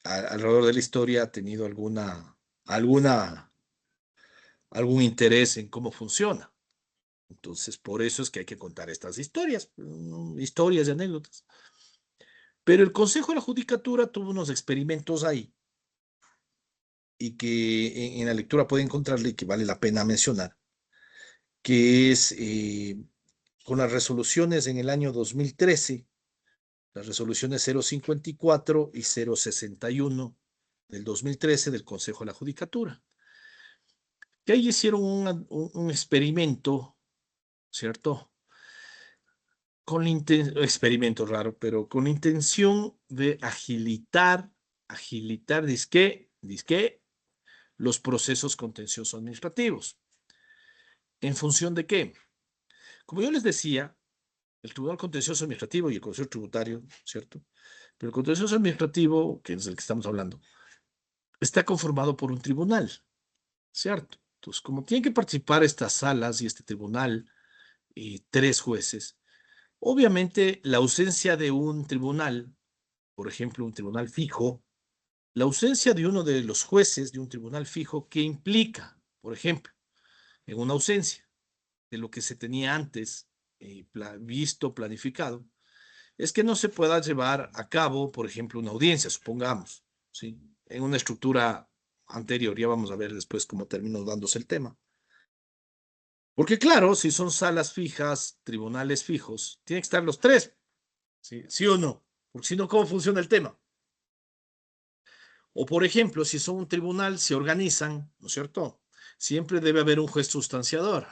alrededor de la historia ha tenido alguna, algún interés en cómo funciona. Entonces, por eso es que hay que contar estas historias, historias y anécdotas. Pero el Consejo de la Judicatura tuvo unos experimentos ahí y que en la lectura puede encontrarle y que vale la pena mencionar, que es con las resoluciones en el año 2013, las resoluciones 054 y 061 del 2013 del Consejo de la Judicatura, que ahí hicieron un experimento, ¿cierto? Experimento raro, pero con la intención de agilitar, disque, los procesos contenciosos administrativos. ¿En función de qué? Como yo les decía, el Tribunal Contencioso Administrativo y el Consejo Tributario, ¿cierto? Pero el Contencioso Administrativo, que es el que estamos hablando, está conformado por un tribunal, ¿cierto? Entonces, como tienen que participar estas salas y este tribunal y tres jueces, obviamente la ausencia de un tribunal, por ejemplo, un tribunal fijo, la ausencia de uno de los jueces de un tribunal fijo, ¿qué implica? Por ejemplo, en una ausencia de lo que se tenía antes visto, planificado, es que no se pueda llevar a cabo, por ejemplo, una audiencia, supongamos, ¿sí? En una estructura anterior, ya vamos a ver después cómo terminó dándose el tema. Porque claro, si son salas fijas, tribunales fijos, tienen que estar los tres, ¿sí? ¿Sí o no? Porque si no, ¿cómo funciona el tema? O por ejemplo, si son un tribunal, se organizan, ¿no es cierto? Siempre debe haber un juez sustanciador.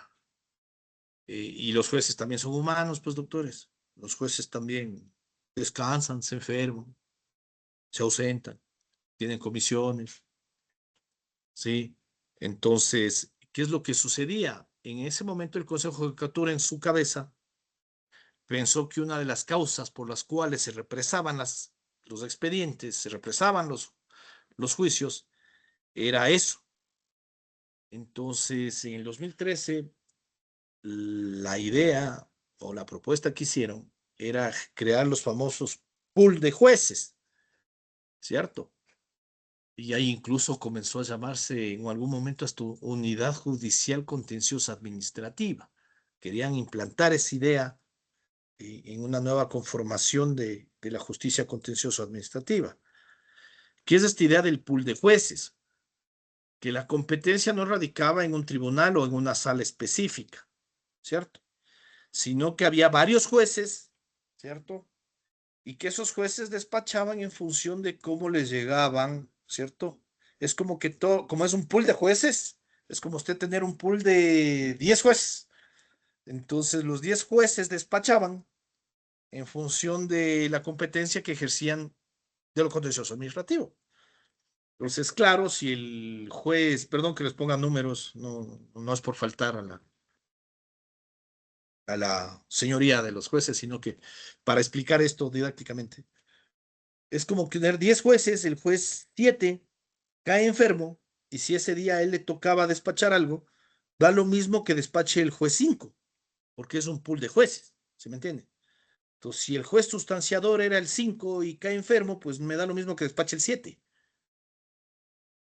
Y los jueces también son humanos, pues doctores. Los jueces también descansan, se enferman, se ausentan, tienen comisiones, ¿sí? Entonces, ¿qué es lo que sucedía? En ese momento el Consejo de Judicatura en su cabeza pensó que una de las causas por las cuales se represaban los expedientes, se represaban los juicios, era eso. Entonces, en el 2013, la idea o la propuesta que hicieron era crear los famosos pool de jueces, ¿cierto? Y ahí incluso comenzó a llamarse en algún momento hasta Unidad Judicial Contenciosa Administrativa. Querían implantar esa idea en una nueva conformación de la justicia contencioso administrativa, que es esta idea del pool de jueces, que la competencia no radicaba en un tribunal o en una sala específica, ¿cierto? Sino que había varios jueces, ¿cierto? Y que esos jueces despachaban en función de cómo les llegaban, ¿cierto? Es como que todo, como es un pool de jueces, es como usted tener un pool de 10 jueces. Entonces los 10 jueces despachaban en función de la competencia que ejercían de lo contencioso administrativo. Entonces, claro, si el juez, perdón que les ponga números, no es por faltar a la señoría de los jueces, sino que para explicar esto didácticamente, es como tener 10 jueces, el juez 7 cae enfermo y si ese día a él le tocaba despachar algo, da lo mismo que despache el juez 5 porque es un pool de jueces, ¿se me entiende? Entonces, si el juez sustanciador era el 5 y cae enfermo, pues me da lo mismo que despache el 7.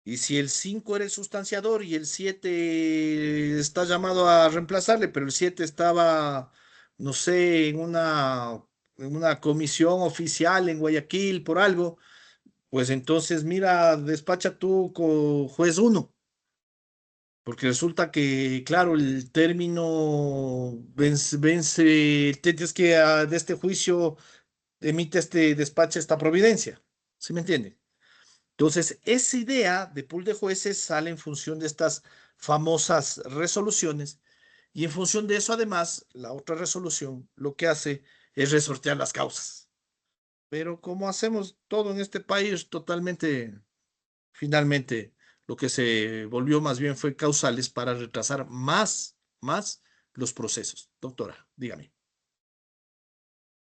Y si el 5 era el sustanciador y el 7 está llamado a reemplazarle, pero el 7 estaba, no sé, en una comisión oficial en Guayaquil por algo, pues entonces mira, despacha tú con juez 1, porque resulta que, claro, el término vence, tienes que de este juicio emite despacha esta providencia. ¿Sí me entiende? Entonces, esa idea de pool de jueces sale en función de estas famosas resoluciones y en función de eso, además, la otra resolución lo que hace es resortear las causas. Pero como hacemos todo en este país, totalmente, finalmente, lo que se volvió más bien fue causales para retrasar más los procesos. Doctora, dígame.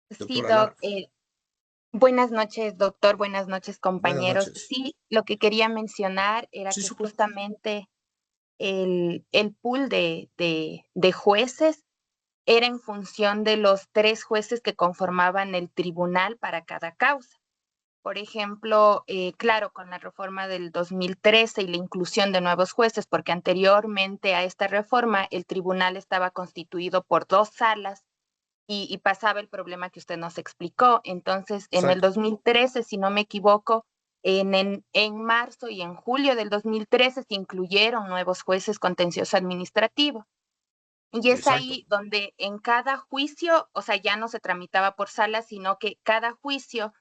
Sí, Doctora Doc. Lara. Buenas noches, doctor. Buenas noches, Buenas compañeros. noches. Sí, lo que quería mencionar era Sí, que súper. justamente el pool de jueces era en función de los 3 jueces que conformaban el tribunal para cada causa. Por ejemplo, claro, con la reforma del 2013 y la inclusión de nuevos jueces, porque anteriormente a esta reforma el tribunal estaba constituido por 2 salas y pasaba el problema que usted nos explicó. Entonces, en el Exacto. 2013, si no me equivoco, en marzo y en julio del 2013 se incluyeron nuevos jueces contencioso administrativo. Y es Exacto. ahí donde en cada juicio, o sea, ya no se tramitaba por sala, sino que cada juicio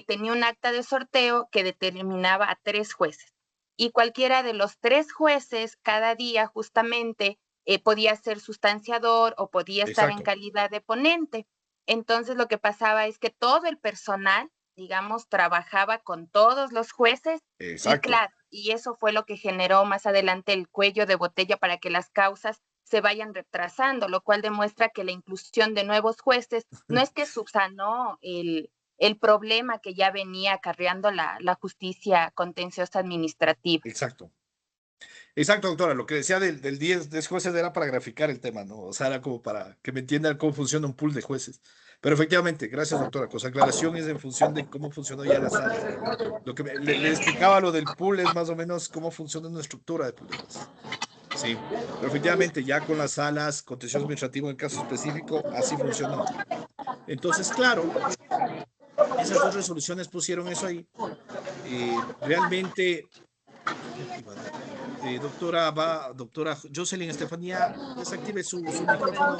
tenía un acta de sorteo que determinaba a 3 jueces. Y cualquiera de los 3 jueces cada día justamente podía ser sustanciador o podía estar en Exacto. calidad de ponente. Entonces lo que pasaba es que todo el personal, digamos, trabajaba con todos los jueces y Exacto. claro, y eso fue lo que generó más adelante el cuello de botella para que las causas se vayan retrasando, lo cual demuestra que la inclusión de nuevos jueces no es que subsanó el problema que ya venía acarreando la justicia contenciosa administrativa. Exacto. Exacto, doctora. Lo que decía del 10 jueces era para graficar el tema, ¿no? O sea, era como para que me entiendan cómo funciona un pool de jueces. Pero efectivamente, gracias, doctora. Cosa aclaración es en función de cómo funcionó ya las salas. Lo que le explicaba lo del pool es más o menos cómo funciona una estructura de pool de jueces. Sí, pero efectivamente ya con las salas, contencioso administrativo en el caso específico, así funcionó. Entonces, claro, esas dos resoluciones pusieron eso ahí. Realmente, ¿qué te iba a dar? Doctora Jocelyn Estefanía, desactive su micrófono.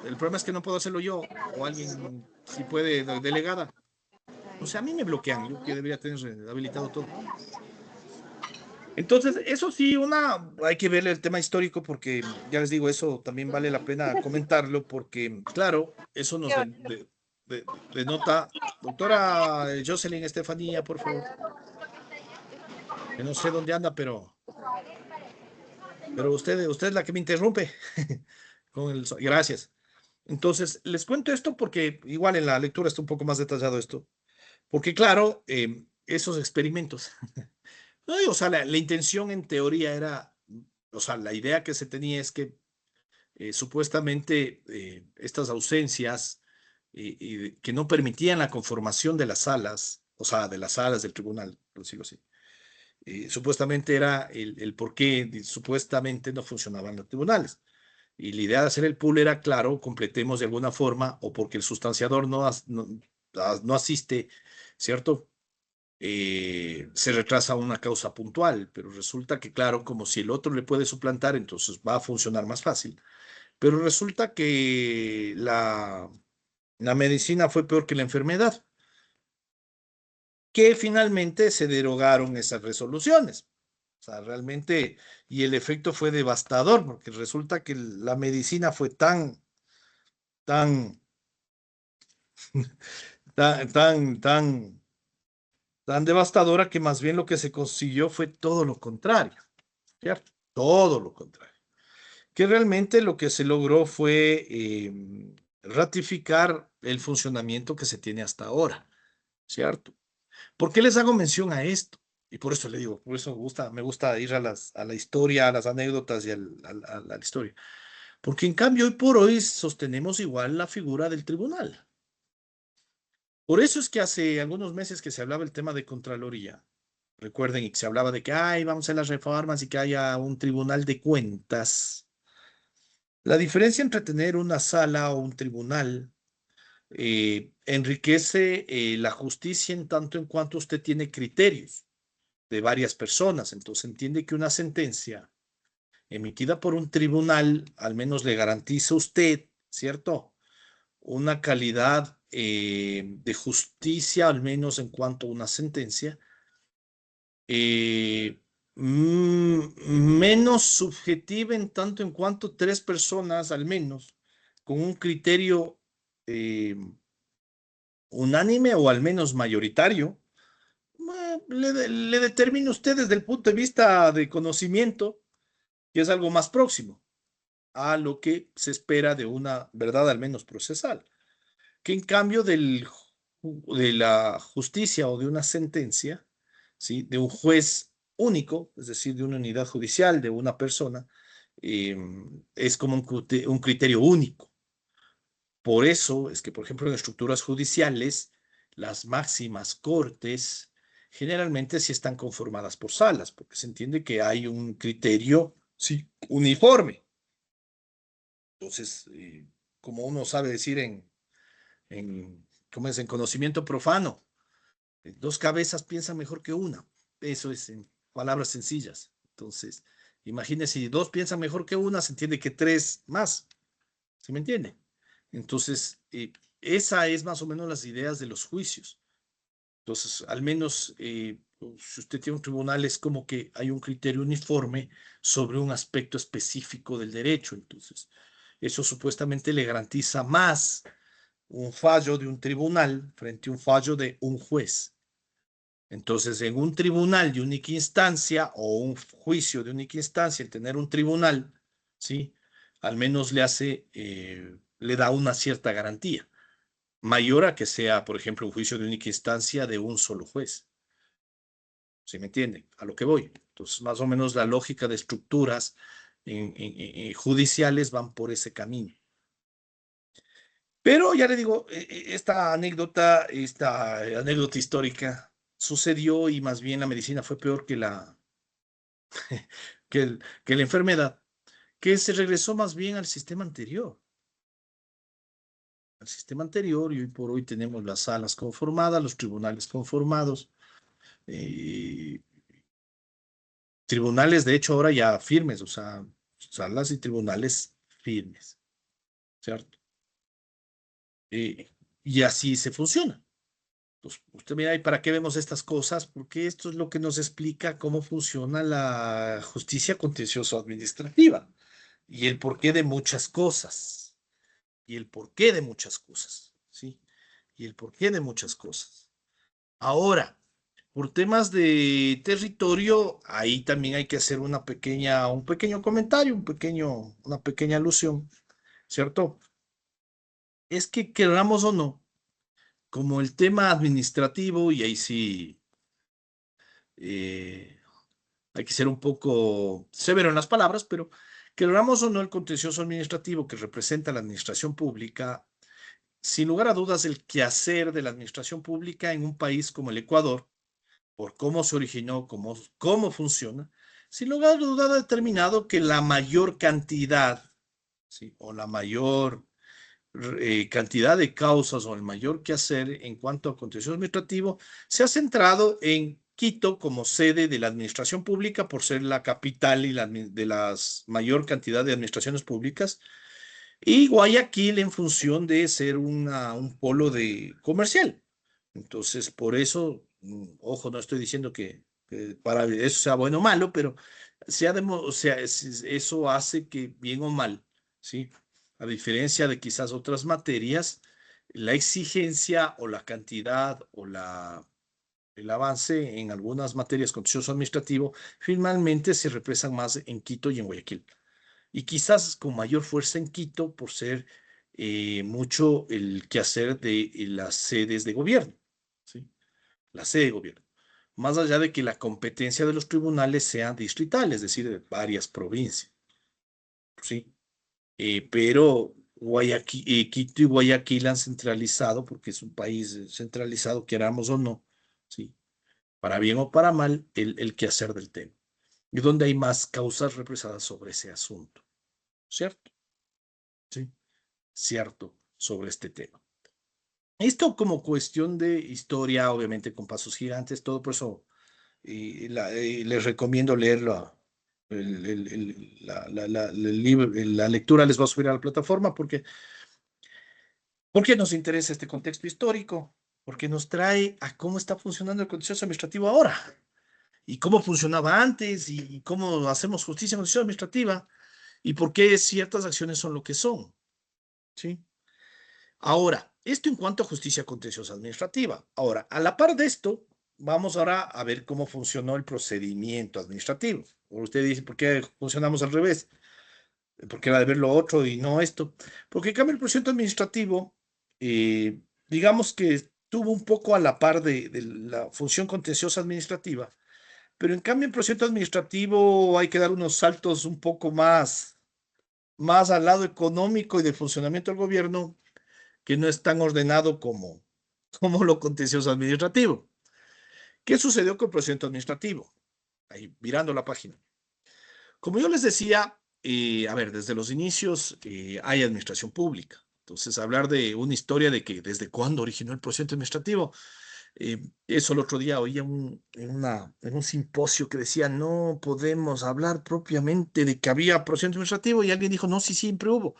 El problema es que no puedo hacerlo yo o alguien, si puede, delegada. O sea, a mí me bloquean, yo que debería tener habilitado todo. Entonces, eso sí, hay que verle el tema histórico porque, ya les digo, eso también vale la pena comentarlo porque, claro, eso nos denota. Doctora Jocelyn Estefanía, por favor, que no sé dónde anda, pero usted es la que me interrumpe. Gracias. Entonces, les cuento esto porque igual en la lectura está un poco más detallado esto. Porque, claro, esos experimentos, no, o sea, la intención en teoría era, o sea, la idea que se tenía es que supuestamente estas ausencias que no permitían la conformación de las salas, o sea, de las salas del tribunal, por decirlo así, supuestamente era el por qué supuestamente no funcionaban los tribunales. Y la idea de hacer el pool era, claro, completemos de alguna forma, o porque el sustanciador no asiste, ¿cierto? Se retrasa una causa puntual, pero resulta que, claro, como si el otro le puede suplantar, entonces va a funcionar más fácil. Pero resulta que la medicina fue peor que la enfermedad, que finalmente se derogaron esas resoluciones. O sea, realmente, y el efecto fue devastador, porque resulta que la medicina fue tan, tan, tan, tan, tan devastadora que más bien lo que se consiguió fue todo lo contrario, ¿cierto? Todo lo contrario. Que realmente lo que se logró fue ratificar el funcionamiento que se tiene hasta ahora, ¿cierto? ¿Por qué les hago mención a esto? Y por eso le digo, por eso me gusta ir a la historia, a las anécdotas y a la historia. Porque en cambio, hoy por hoy sostenemos igual la figura del tribunal. Por eso es que hace algunos meses que se hablaba el tema de Contraloría. Recuerden, y que se hablaba de que, ay, vamos a hacer las reformas y que haya un tribunal de cuentas. La diferencia entre tener una sala o un tribunal enriquece la justicia en tanto en cuanto usted tiene criterios de varias personas. Entonces entiende que una sentencia emitida por un tribunal al menos le garantiza a usted, ¿cierto? Una calidad de justicia, al menos en cuanto a una sentencia, eh, menos subjetiva en tanto en cuanto 3 personas, al menos, con un criterio eh, unánime o al menos mayoritario, le determine usted desde el punto de vista de conocimiento, que es algo más próximo a lo que se espera de una verdad al menos procesal. que en cambio de la justicia o de una sentencia, ¿sí? De un juez único, es decir, de una unidad judicial, de una persona, es como un criterio único. Por eso es que, por ejemplo, en estructuras judiciales, las máximas cortes generalmente sí están conformadas por salas, porque se entiende que hay un criterio, sí, uniforme. Entonces, como uno sabe decir ¿cómo es? En conocimiento profano, dos cabezas piensan mejor que una. Eso es en palabras sencillas. Entonces, imagínese, si dos piensan mejor que una, se entiende que tres más. ¿Sí me entiende? Entonces, esa es más o menos las ideas de los juicios. Entonces, al menos si usted tiene un tribunal, es como que hay un criterio uniforme sobre un aspecto específico del derecho. Entonces, eso supuestamente le garantiza más un fallo de un tribunal frente a un fallo de un juez. Entonces, en un tribunal de única instancia o un juicio de única instancia, el tener un tribunal, ¿sí? Al menos le da una cierta garantía, mayor a que sea, por ejemplo, un juicio de única instancia de un solo juez. ¿Sí me entienden? A lo que voy. Entonces, más o menos la lógica de estructuras judiciales van por ese camino. Pero ya le digo, esta anécdota histórica sucedió y más bien la medicina fue peor que la enfermedad, que se regresó más bien al sistema anterior, y hoy por hoy tenemos las salas conformadas, los tribunales conformados, eh, tribunales de hecho ahora ya firmes, o sea, salas y tribunales firmes, ¿cierto? Y así se funciona. Pues usted mira, ¿y para qué vemos estas cosas? Porque esto es lo que nos explica cómo funciona la justicia contencioso administrativa y el porqué de muchas cosas. Y el porqué de muchas cosas, ¿sí? Y el porqué de muchas cosas. Ahora, por temas de territorio, ahí también hay que hacer un pequeño comentario, una pequeña alusión, ¿cierto? Es que queramos o no, como el tema administrativo, y ahí sí eh, hay que ser un poco severo en las palabras, pero queramos o no, el contencioso administrativo que representa la administración pública, sin lugar a dudas, el quehacer de la administración pública en un país como el Ecuador, por cómo se originó, cómo funciona, sin lugar a dudas ha determinado que la mayor cantidad, ¿sí? O la mayor cantidad de causas o el mayor quehacer en cuanto a contencioso administrativo se ha centrado en Quito como sede de la administración pública por ser la capital de la mayor cantidad de administraciones públicas, y Guayaquil en función de ser un polo comercial. Entonces, por eso, ojo, no estoy diciendo que para eso sea bueno o malo, pero o sea, eso hace que, bien o mal, ¿sí? A diferencia de quizás otras materias, la exigencia o la cantidad o el avance en algunas materias contencioso administrativo finalmente se represan más en Quito y en Guayaquil, y quizás con mayor fuerza en Quito por ser mucho el quehacer de las sedes de gobierno, ¿sí? La sede de gobierno. Más allá de que la competencia de los tribunales sea distrital, es decir, de varias provincias, ¿sí? Pero Quito y Guayaquil han centralizado, porque es un país centralizado, queramos o no, ¿sí? Para bien o para mal, el quehacer del tema. Y donde hay más causas represadas sobre ese asunto, ¿cierto? Sí, cierto, sobre este tema. Esto como cuestión de historia, obviamente con pasos gigantes, todo por eso les recomiendo leerlo. La lectura les va a subir a la plataforma porque nos interesa este contexto histórico, porque nos trae a cómo está funcionando el contencioso administrativo ahora y cómo funcionaba antes y cómo hacemos justicia contencioso administrativa y por qué ciertas acciones son lo que son, ¿sí? Ahora, esto en cuanto a justicia contenciosa administrativa. Ahora, a la par de esto, vamos ahora a ver cómo funcionó el procedimiento administrativo. Usted dice, ¿por qué funcionamos al revés? ¿Por qué era de ver lo otro y no esto? Porque en cambio el procedimiento administrativo digamos que estuvo un poco a la par de la función contenciosa administrativa, pero en cambio en procedimiento administrativo hay que dar unos saltos un poco más al lado económico y del funcionamiento del gobierno, que no es tan ordenado como lo contencioso administrativo. ¿Qué sucedió con el procedimiento administrativo? Ahí, mirando la página. Como yo les decía, a ver, desde los inicios hay administración pública. Entonces, hablar de una historia de que desde cuándo originó el procedimiento administrativo, eso el otro día oía en un simposio que decía, no podemos hablar propiamente de que había procedimiento administrativo, y alguien dijo, no, sí, siempre hubo.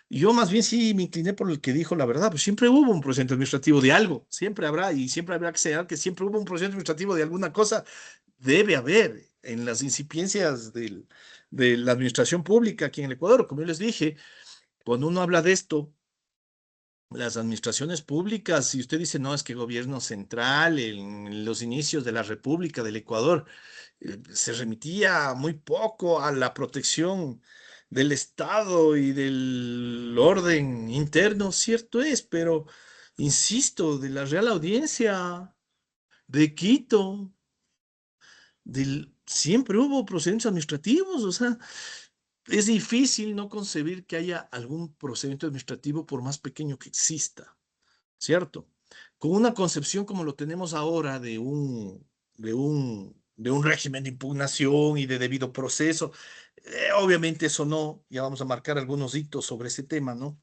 Y yo más bien sí me incliné por el que dijo la verdad, pues siempre hubo un procedimiento administrativo de algo, siempre habrá, y siempre habrá que señalar que siempre hubo un procedimiento administrativo de alguna cosa, debe haber en las incipiencias de la administración pública aquí en el Ecuador. Como yo les dije, cuando uno habla de esto, las administraciones públicas, si usted dice, no, es que gobierno central, en los inicios de la República del Ecuador, se remitía muy poco a la protección del Estado y del orden interno, cierto es, pero insisto, de la Real Audiencia de Quito, siempre hubo procedimientos administrativos, o sea, es difícil no concebir que haya algún procedimiento administrativo por más pequeño que exista, ¿cierto? Con una concepción como lo tenemos ahora de un régimen de impugnación y de debido proceso, obviamente eso no, ya vamos a marcar algunos hitos sobre ese tema, ¿no?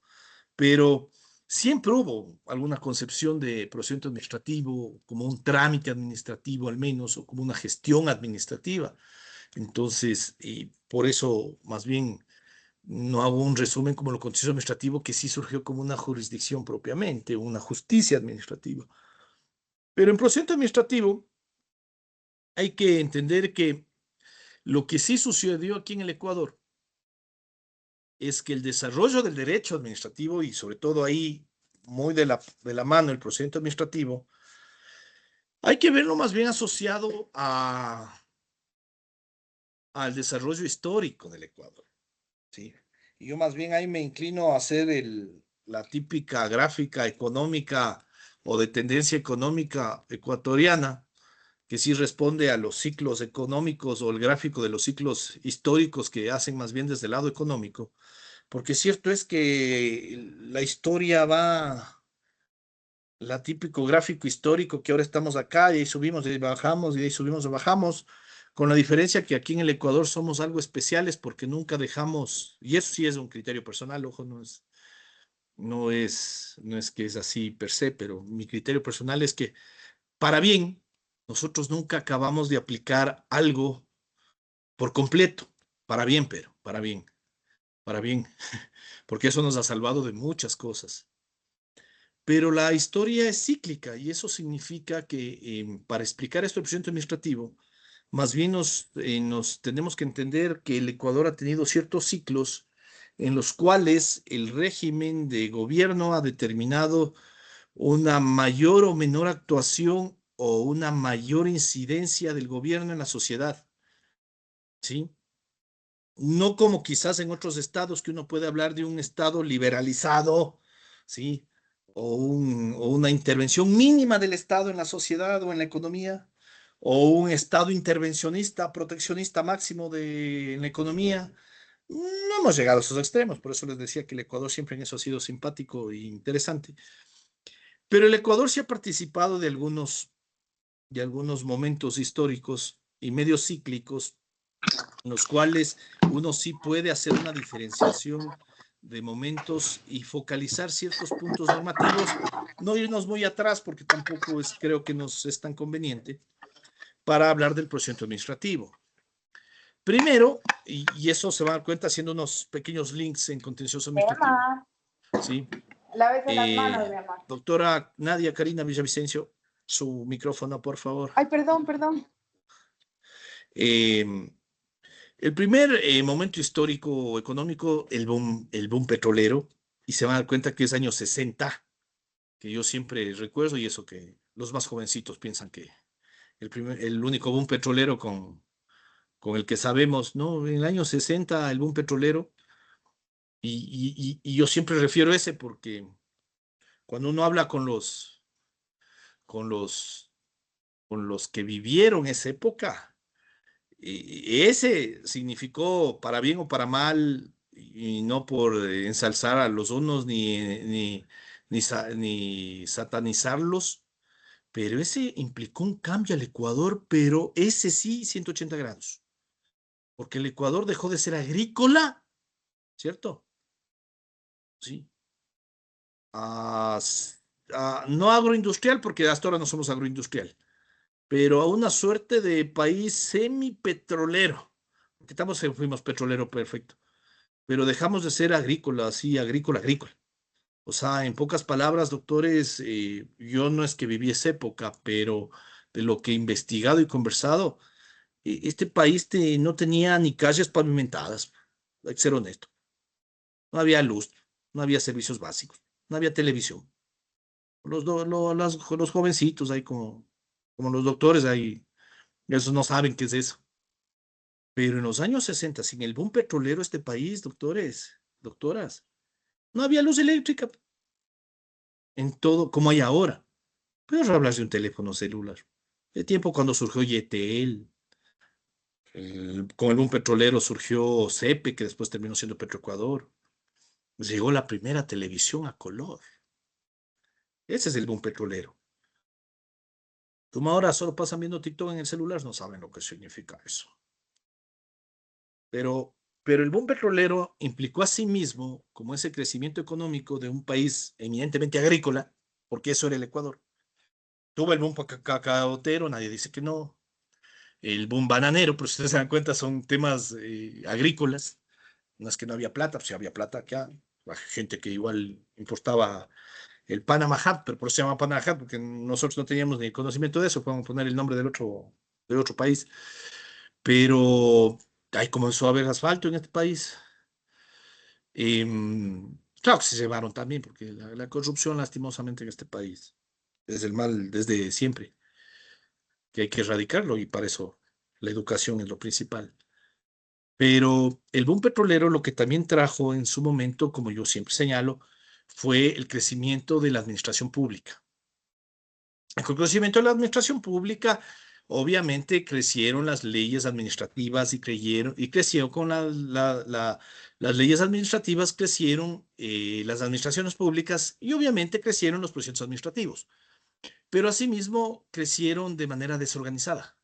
Pero siempre hubo alguna concepción de procedimiento administrativo como un trámite administrativo al menos, o como una gestión administrativa. Entonces, por eso más bien no hago un resumen como lo contencioso administrativo, que sí surgió como una jurisdicción propiamente, una justicia administrativa. Pero en procedimiento administrativo hay que entender que lo que sí sucedió aquí en el Ecuador es que el desarrollo del derecho administrativo, y sobre todo ahí muy de la mano el procedimiento administrativo, hay que verlo más bien asociado al desarrollo histórico del Ecuador, ¿sí? Y yo más bien ahí me inclino a hacer la típica gráfica económica o de tendencia económica ecuatoriana, que sí responde a los ciclos económicos, o el gráfico de los ciclos históricos que hacen más bien desde el lado económico, porque cierto es que la historia va, la típico gráfico histórico que ahora estamos acá y ahí subimos y ahí bajamos y ahí subimos y bajamos, con la diferencia que aquí en el Ecuador somos algo especiales porque nunca dejamos, y eso sí es un criterio personal, ojo, no es que es así per se, pero mi criterio personal es que para bien, nosotros nunca acabamos de aplicar algo por completo, para bien, pero para bien, porque eso nos ha salvado de muchas cosas. Pero la historia es cíclica, y eso significa que para explicar esto del procedimiento administrativo, más bien nos tenemos que entender que el Ecuador ha tenido ciertos ciclos en los cuales el régimen de gobierno ha determinado una mayor o menor actuación o una mayor incidencia del gobierno en la sociedad, ¿sí? No como quizás en otros estados, que uno puede hablar de un estado liberalizado, ¿sí? O una intervención mínima del Estado en la sociedad o en la economía, o un estado intervencionista, proteccionista máximo en la economía. No hemos llegado a esos extremos, por eso les decía que el Ecuador siempre en eso ha sido simpático e interesante. Pero el Ecuador sí ha participado de algunos momentos históricos y medios cíclicos, en los cuales uno sí puede hacer una diferenciación de momentos y focalizar ciertos puntos normativos, no irnos muy atrás porque tampoco creo que nos es tan conveniente, para hablar del procedimiento administrativo. Primero, y eso se va a dar cuenta haciendo unos pequeños links en contencioso administrativo, Emma, ¿sí? lávese las manos, mi amor. Doctora Nadia Karina Villavicencio, su micrófono, por favor. Ay, perdón, perdón. Eh, el primer momento histórico económico, el boom petrolero, y se van a dar cuenta que es años 60, que yo siempre recuerdo, y eso que los más jovencitos piensan que el único boom petrolero con el que sabemos, ¿no? En el año 60, el boom petrolero, y yo siempre refiero a ese porque cuando uno habla con los, con los que vivieron esa época, ese significó para bien o para mal, y no por ensalzar a los unos ni satanizarlos, pero ese implicó un cambio al Ecuador, pero ese sí, 180 grados, porque el Ecuador dejó de ser agrícola, ¿cierto? Sí. A, no agroindustrial, porque hasta ahora no somos agroindustrial, pero a una suerte de país semipetrolero, porque fuimos petrolero perfecto, pero dejamos de ser agrícola, así, agrícola, agrícola. O sea, en pocas palabras, doctores, yo no es que viví esa época, pero de lo que he investigado y conversado, este país no tenía ni calles pavimentadas, hay que ser honesto. No había luz, no había servicios básicos, no había televisión. Los jovencitos ahí como los doctores ahí, esos no saben qué es eso. Pero en los años 60, sin el boom petrolero, este país, doctores, doctoras, no había luz eléctrica en todo como hay ahora. Pero hablar de un teléfono celular. El tiempo cuando surgió YTL, con el boom petrolero surgió CEPE, que después terminó siendo Petroecuador. Llegó la primera televisión a color. Ese es el boom petrolero. Como ahora solo pasan viendo TikTok en el celular, no saben lo que significa eso. Pero, pero el boom petrolero implicó a sí mismo como ese crecimiento económico de un país eminentemente agrícola, porque eso era el Ecuador. Tuvo el boom cacaotero, nadie dice que no. El boom bananero, pero si ustedes se dan cuenta, son temas agrícolas. No es que no había plata, pues sí había plata acá. La gente que igual importaba el Panama Hat, pero por eso se llama Panama Hat, porque nosotros no teníamos ni conocimiento de eso, podemos poner el nombre del otro país. Pero ahí comenzó a haber asfalto en este país. Claro que se llevaron también, porque la corrupción, lastimosamente, en este país es el mal desde siempre, que hay que erradicarlo y para eso la educación es lo principal. Pero el boom petrolero lo que también trajo en su momento, como yo siempre señalo, fue el crecimiento de la administración pública. Con el crecimiento de la administración pública, obviamente crecieron las leyes administrativas y crecieron con las leyes administrativas, crecieron las administraciones públicas y obviamente crecieron los procedimientos administrativos. Pero asimismo crecieron de manera desorganizada.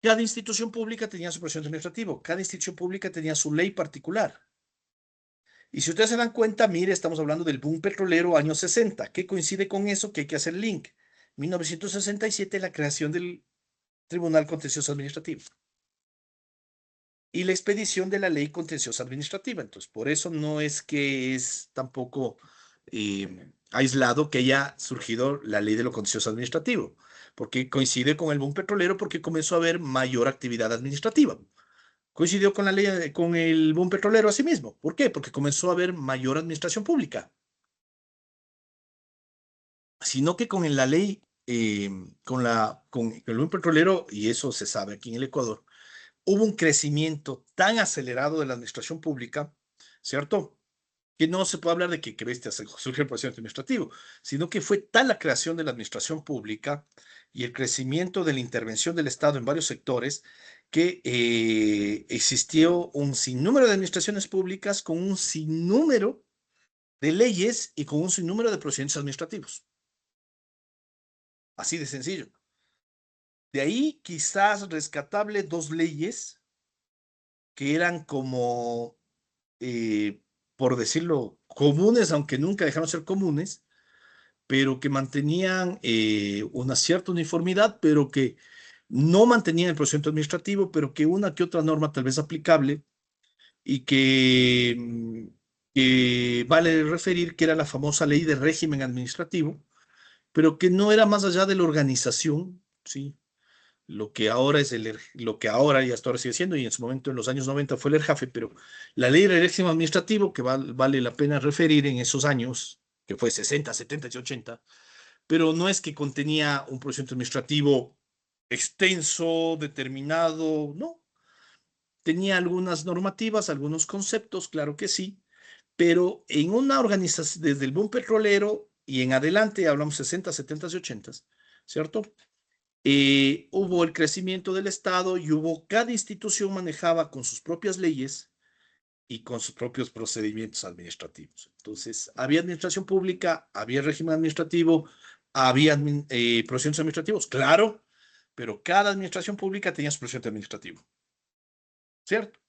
Cada institución pública tenía su procedimiento administrativo, cada institución pública tenía su ley particular. Y si ustedes se dan cuenta, mire, estamos hablando del boom petrolero años 60. ¿Qué coincide con eso? Que hay que hacer link. 1967, la creación del Tribunal Contencioso Administrativo y la expedición de la Ley Contenciosa Administrativa. Entonces, por eso no es que es tampoco aislado que haya surgido la Ley de lo Contencioso Administrativo, porque coincide con el boom petrolero porque comenzó a haber mayor actividad administrativa. Coincidió con la ley, con el boom petrolero asimismo. ¿Por qué? Porque comenzó a haber mayor administración pública. Sino que con la ley, con el boom petrolero, y eso se sabe aquí en el Ecuador, hubo un crecimiento tan acelerado de la administración pública, ¿cierto? Que no se puede hablar de que bestia surgió el procedimiento administrativo, sino que fue tal la creación de la administración pública y el crecimiento de la intervención del Estado en varios sectores que existió un sinnúmero de administraciones públicas con un sinnúmero de leyes y con un sinnúmero de procedimientos administrativos. Así de sencillo. De ahí quizás rescatable dos leyes que eran como, eh, por decirlo, comunes, aunque nunca dejaron de ser comunes, pero que mantenían una cierta uniformidad, pero que no mantenían el procedimiento administrativo, pero que una que otra norma tal vez aplicable y que vale referir que era la famosa ley de régimen administrativo, pero que no era más allá de la organización, ¿sí? Lo que ahora y hasta ahora sigue siendo, y en su momento en los años 90 fue el ERJAFE, pero la ley de régimen administrativo, que vale la pena referir en esos años, que fue 60, 70 y 80, pero no es que contenía un procedimiento administrativo extenso, determinado, no. Tenía algunas normativas, algunos conceptos, claro que sí, pero en una organización, desde el boom petrolero, y en adelante, hablamos 60, 70 y 80, ¿cierto? Hubo el crecimiento del Estado y cada institución manejaba con sus propias leyes y con sus propios procedimientos administrativos. Entonces, había administración pública, había régimen administrativo, había procedimientos administrativos, claro, pero cada administración pública tenía su procedimiento administrativo, ¿cierto?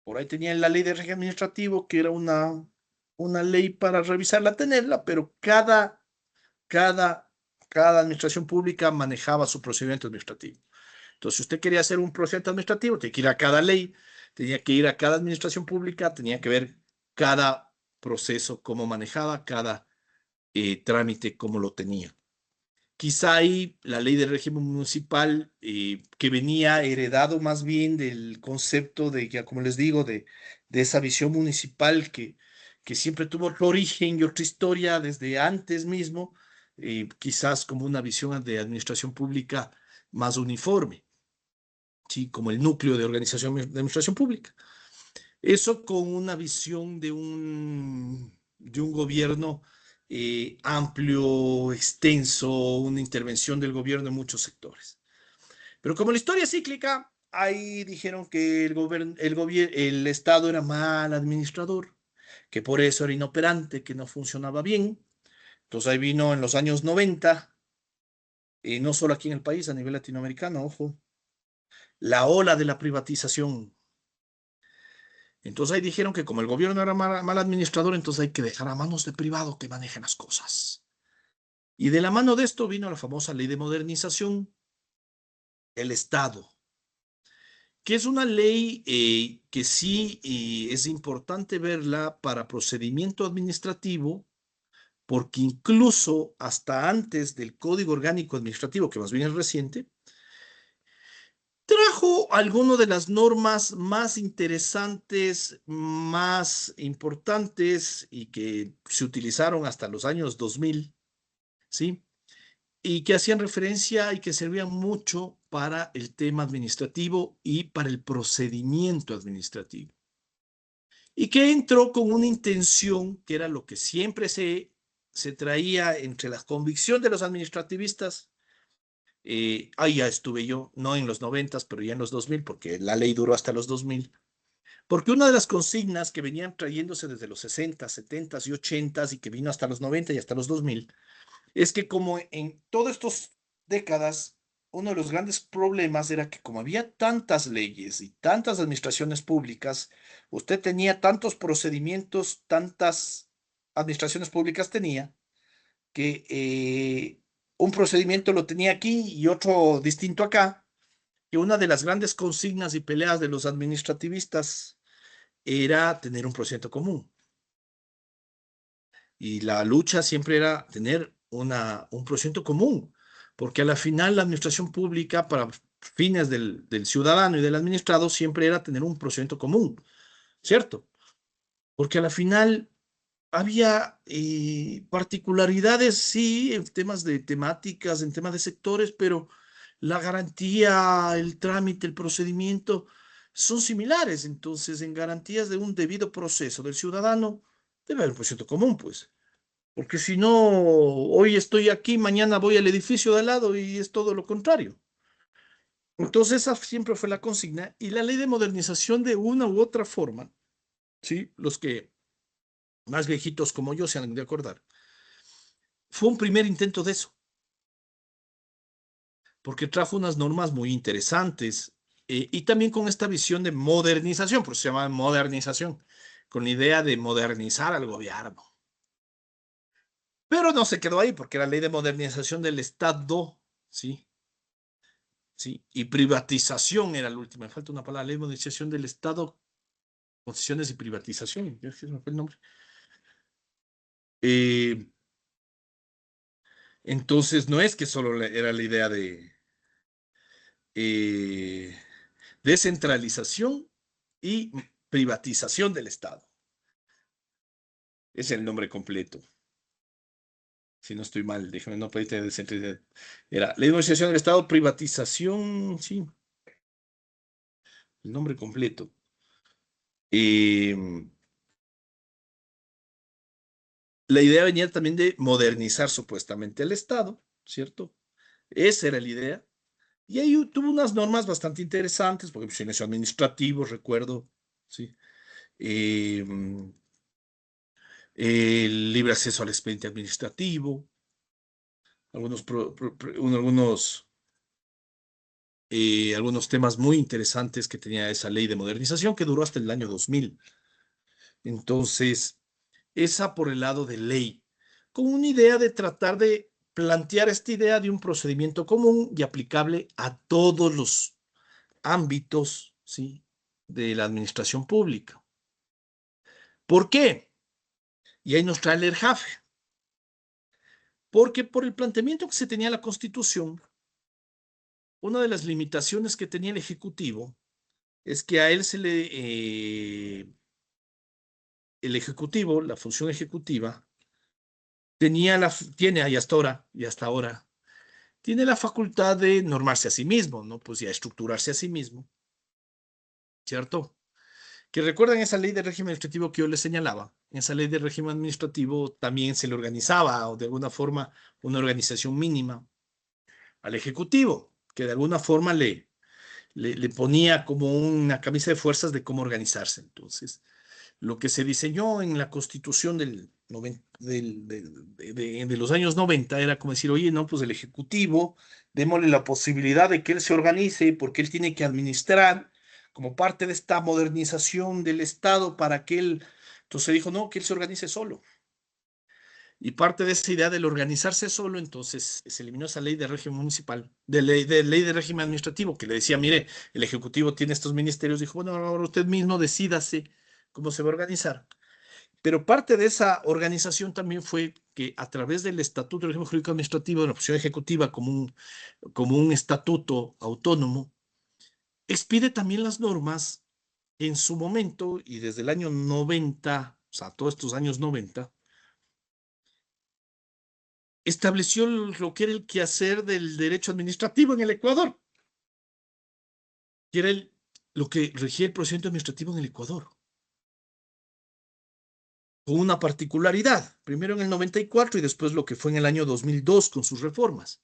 Por ahí tenían la ley de régimen administrativo, que era una ley para revisarla, tenerla, pero cada, cada administración pública manejaba su procedimiento administrativo. Entonces, si usted quería hacer un procedimiento administrativo, tenía que ir a cada ley, tenía que ir a cada administración pública, tenía que ver cada proceso, cómo manejaba, cada trámite, cómo lo tenía. Quizá ahí la ley de régimen municipal, que venía heredado más bien del concepto de, ya como les digo, de esa visión municipal que siempre tuvo otro origen y otra historia desde antes mismo, quizás como una visión de administración pública más uniforme, ¿sí? Como el núcleo de organización de administración pública. Eso con una visión de un gobierno amplio, extenso, una intervención del gobierno en muchos sectores. Pero como la historia es cíclica, ahí dijeron que el Estado era mal administrador, que por eso era inoperante, que no funcionaba bien. Entonces ahí vino en los años 90, no solo aquí en el país, a nivel latinoamericano, ojo, la ola de la privatización. Entonces ahí dijeron que como el gobierno era mal administrador, entonces hay que dejar a manos de privado que manejen las cosas. Y de la mano de esto vino la famosa ley de modernización del Estado, que es una ley que sí es importante verla para procedimiento administrativo, porque incluso hasta antes del Código Orgánico Administrativo, que más bien es reciente, trajo algunas de las normas más interesantes, más importantes y que se utilizaron hasta los años 2000, ¿sí? Y que hacían referencia y que servían mucho para el tema administrativo y para el procedimiento administrativo. Y que entró con una intención que era lo que siempre se traía entre la convicción de los administrativistas. Ahí ya estuve yo, no en los 90, pero ya en los 2000, porque la ley duró hasta los 2000. Porque una de las consignas que venían trayéndose desde los 60, 70 y 80 y que vino hasta los 90 y hasta los 2000, es que como en todas estas décadas, uno de los grandes problemas era que como había tantas leyes y tantas administraciones públicas, usted tenía tantos procedimientos, tantas administraciones públicas tenía, que un procedimiento lo tenía aquí y otro distinto acá, que una de las grandes consignas y peleas de los administrativistas era tener un procedimiento común. Y la lucha siempre era tener un procedimiento común, porque a la final la administración pública, para fines del ciudadano y del administrado, siempre era tener un procedimiento común, ¿cierto? Porque a la final había particularidades, sí, en temas de temáticas, en temas de sectores, pero la garantía, el trámite, el procedimiento son similares. Entonces, en garantías de un debido proceso del ciudadano, debe haber un procedimiento común, pues. Porque si no, hoy estoy aquí, mañana voy al edificio de al lado y es todo lo contrario. Entonces, esa siempre fue la consigna y la ley de modernización de una u otra forma, ¿sí? Los que más viejitos como yo se han de acordar, fue un primer intento de eso, porque trajo unas normas muy interesantes y también con esta visión de modernización, por eso se llama modernización, con la idea de modernizar al gobierno. Pero no se quedó ahí, porque era ley de modernización del Estado, ¿sí? ¿Sí? Y privatización era la última. Me falta una palabra, ley de modernización del Estado, concesiones y privatización. Ya se me fue el nombre. Eh, entonces, no es que solo era la idea de eh, descentralización y privatización del Estado. Es el nombre completo. Si no estoy mal, déjame no pedirte descentralización. Era ley de modernización del Estado, privatización, sí, el nombre completo. Eh, la idea venía también de modernizar supuestamente el Estado, ¿cierto? Esa era la idea. Y ahí tuvo unas normas bastante interesantes, por ejemplo, silencio administrativo, recuerdo, ¿sí? Eh, el libre acceso al expediente administrativo, algunos temas muy interesantes que tenía esa ley de modernización que duró hasta el año 2000. Entonces, esa por el lado de ley, con una idea de tratar de plantear esta idea de un procedimiento común y aplicable a todos los ámbitos, ¿sí?, de la administración pública. ¿Por qué? Y ahí nos trae el ERJAFE. Porque por el planteamiento que se tenía en la Constitución, una de las limitaciones que tenía el Ejecutivo es que a él el Ejecutivo, la función ejecutiva, tiene, y hasta ahora, tiene la facultad de normarse a sí mismo, ¿no? Pues ya estructurarse a sí mismo, ¿cierto? Que recuerdan esa ley de régimen administrativo que yo les señalaba. En esa ley de régimen administrativo también se le organizaba, o de alguna forma, una organización mínima al Ejecutivo, que de alguna forma le ponía como una camisa de fuerzas de cómo organizarse. Entonces, lo que se diseñó en la Constitución de los años 90 era como decir, oye, no, pues el Ejecutivo, démosle la posibilidad de que él se organice, porque él tiene que administrar como parte de esta modernización del Estado para que él, entonces dijo, no, que él se organice solo. Y parte de esa idea del organizarse solo, entonces se eliminó esa ley de régimen municipal, de ley de régimen administrativo, que le decía, mire, el Ejecutivo tiene estos ministerios, dijo, bueno, ahora usted mismo decídase cómo se va a organizar. Pero parte de esa organización también fue que a través del Estatuto del Régimen Jurídico Administrativo de la Función Ejecutiva como un estatuto autónomo, expide también las normas en su momento y desde el año 90, o sea, todos estos años 90, estableció lo que era el quehacer del derecho administrativo en el Ecuador, que era lo que regía el procedimiento administrativo en el Ecuador, con una particularidad, primero en el 94 y después lo que fue en el año 2002 con sus reformas,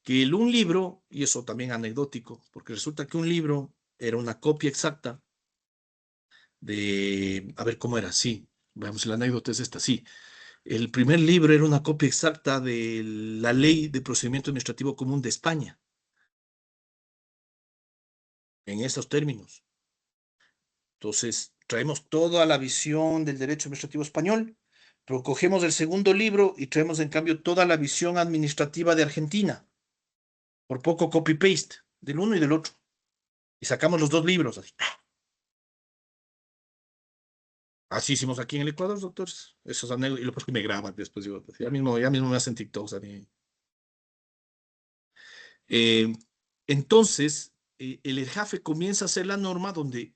que un libro, y eso también anecdótico, porque resulta que un libro era una copia exacta a ver cómo era, sí, veamos, la anécdota es esta, sí, el primer libro era una copia exacta de la Ley de Procedimiento Administrativo Común de España, en esos términos. Entonces, traemos toda la visión del derecho administrativo español, pero cogemos el segundo libro y traemos en cambio toda la visión administrativa de Argentina, por poco copy-paste del uno y del otro. Y sacamos los dos libros. Así hicimos aquí en el Ecuador, doctores. Esos anécdotas, y lo que me graban después, digo, ya mismo me hacen TikToks a mí. Eh, entonces, el ERJAFE comienza a hacer la norma donde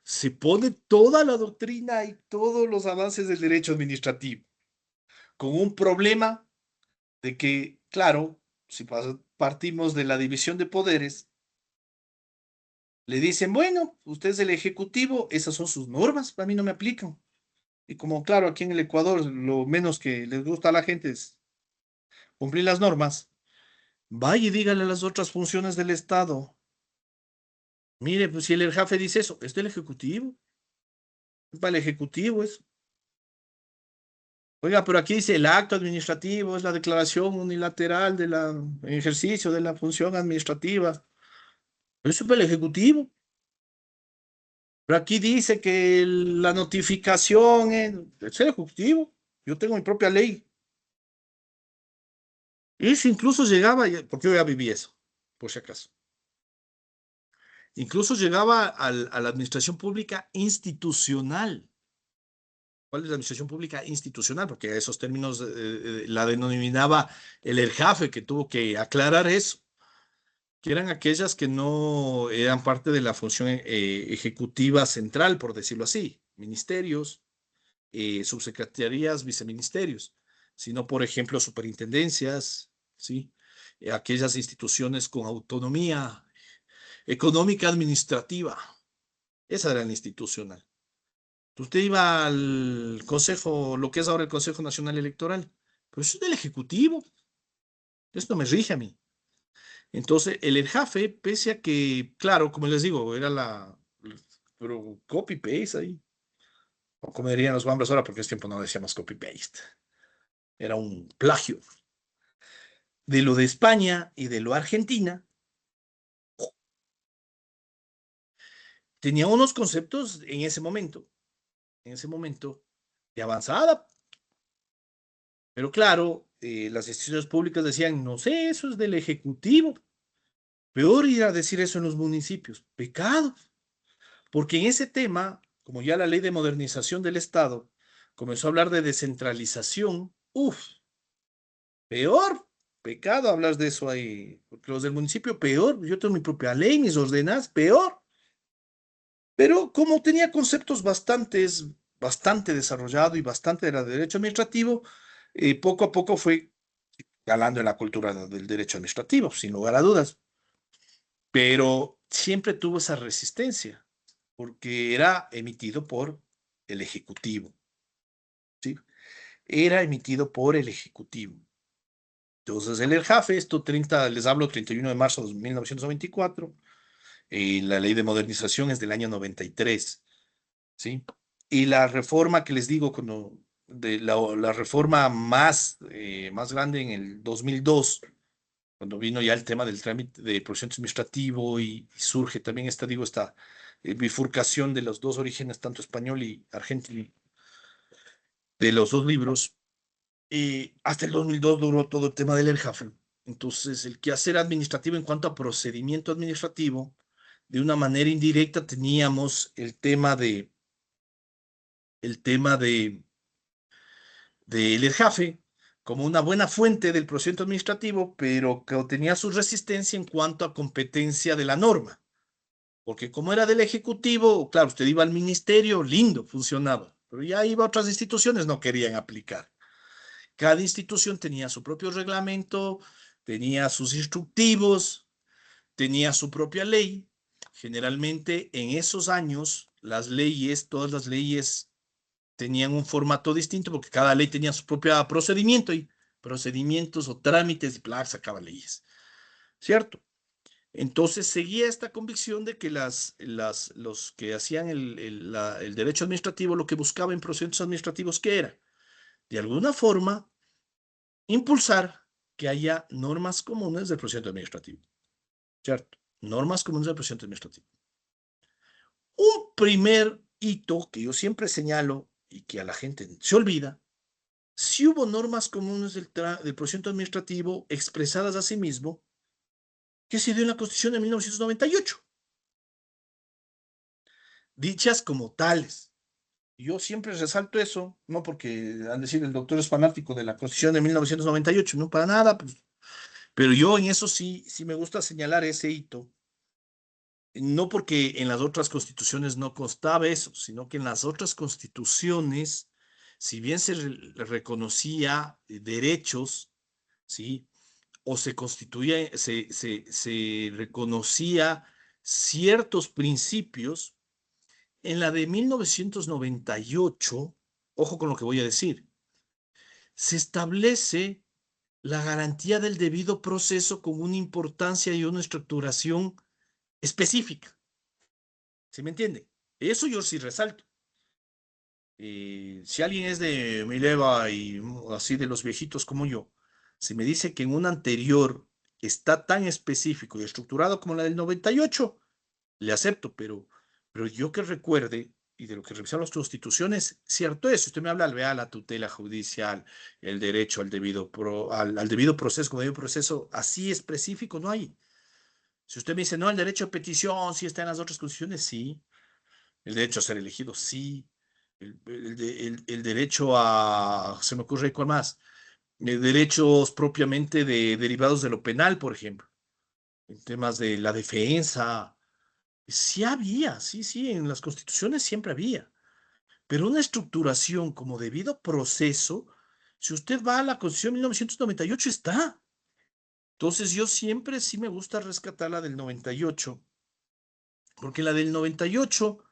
se pone toda la doctrina y todos los avances del derecho administrativo, con un problema de que, claro, si partimos de la división de poderes, le dicen, bueno, usted es el ejecutivo, esas son sus normas, a mí no me aplican. Y como, claro, aquí en el Ecuador lo menos que les gusta a la gente es cumplir las normas, vaya y dígale a las otras funciones del Estado, mire, pues si el jefe dice eso, es del ejecutivo, es para el ejecutivo eso. Oiga, pero aquí dice el acto administrativo, es la declaración unilateral del ejercicio de la función administrativa. Eso es para el ejecutivo. Pero aquí dice que la notificación es el ejecutivo. Yo tengo mi propia ley. Eso incluso llegaba, porque yo ya viví eso, por si acaso. Incluso llegaba a la administración pública institucional. ¿Cuál es la administración pública institucional? Porque a esos términos la denominaba el ERJAFE, que tuvo que aclarar eso, que eran aquellas que no eran parte de la función ejecutiva central, por decirlo así, ministerios, subsecretarías, viceministerios, sino, por ejemplo, superintendencias, ¿sí? Aquellas instituciones con autonomía económica administrativa. Esa era la institucional. Usted iba al Consejo, lo que es ahora el Consejo Nacional Electoral, pero eso es del Ejecutivo. Esto me rige a mí. Entonces, el ERJAFE, pese a que, claro, como les digo, era pero copy-paste ahí. O como dirían los guambras ahora, porque es tiempo no decíamos copy-paste. Era un plagio. De lo de España y de lo Argentina, tenía unos conceptos en ese momento, de avanzada. Pero claro, las instituciones públicas decían, no sé, eso es del Ejecutivo. Peor ir a decir eso en los municipios. Pecado. Porque en ese tema, como ya la ley de modernización del Estado comenzó a hablar de descentralización, uff, peor. Pecado hablas de eso ahí. Porque los del municipio, peor. Yo tengo mi propia ley, mis ordenanzas, peor. Pero como tenía conceptos bastante desarrollado y bastante de derecho administrativo, poco a poco fue calando en la cultura del derecho administrativo, sin lugar a dudas. Pero siempre tuvo esa resistencia, porque era emitido por el Ejecutivo, ¿sí? Era emitido por el Ejecutivo. Entonces, el ERJAFE, les hablo 31 de marzo de 1994, la ley de modernización es del año 93, ¿sí? Y la reforma que les digo, la reforma más grande en el 2002, cuando vino ya el tema del trámite de procedimiento administrativo y surge también esta bifurcación de los dos orígenes, tanto español y argentino, de los dos libros, hasta el 2002 duró todo el tema del ERJAFE. Entonces, el quehacer administrativo en cuanto a procedimiento administrativo, de una manera indirecta teníamos el tema del ERJAFE como una buena fuente del procedimiento administrativo, pero que tenía su resistencia en cuanto a competencia de la norma. Porque como era del Ejecutivo, claro, usted iba al ministerio, lindo, funcionaba, pero ya iba a otras instituciones, no querían aplicar. Cada institución tenía su propio reglamento, tenía sus instructivos, tenía su propia ley. Generalmente en esos años, todas las leyes tenían un formato distinto porque cada ley tenía su propio procedimiento y procedimientos o trámites y sacaba leyes, ¿cierto? Entonces seguía esta convicción de que los que hacían el derecho administrativo lo que buscaba en procedimientos administrativos, ¿qué era? De alguna forma, impulsar que haya normas comunes del procedimiento administrativo, ¿cierto? Normas comunes del procedimiento administrativo. Un primer hito que yo siempre señalo y que a la gente se olvida, si hubo normas comunes del procedimiento administrativo expresadas a sí mismo, que se dio en la Constitución de 1998, dichas como tales. Yo siempre resalto eso, no porque han decir el doctor es fanático de la Constitución de 1998, no para nada, pues, pero yo en eso sí me gusta señalar ese hito, no porque en las otras constituciones no constaba eso, sino que en las otras constituciones, si bien reconocía derechos, ¿sí? O se constituía, se reconocía ciertos principios, en la de 1998, ojo con lo que voy a decir, se establece la garantía del debido proceso con una importancia y una estructuración específica. ¿Sí me entiende? Eso yo sí resalto. Si alguien es de mi leva y así de los viejitos como yo, si me dice que en un anterior está tan específico y estructurado como la del 98, le acepto, pero yo que recuerde, y de lo que revisaron las constituciones, cierto es, si usted me habla, vea la tutela judicial, el derecho al debido proceso, como debido proceso, así específico no hay. Si usted me dice, no, el derecho a petición sí está en las otras constituciones, sí. El derecho a ser elegido, sí. El derecho se me ocurre cuál más, derechos propiamente derivados de lo penal, por ejemplo, en temas de la defensa. Sí había, sí, en las constituciones siempre había, pero una estructuración como debido proceso, si usted va a la Constitución de 1998 está. Entonces yo siempre sí me gusta rescatar la del 98, porque la del 98,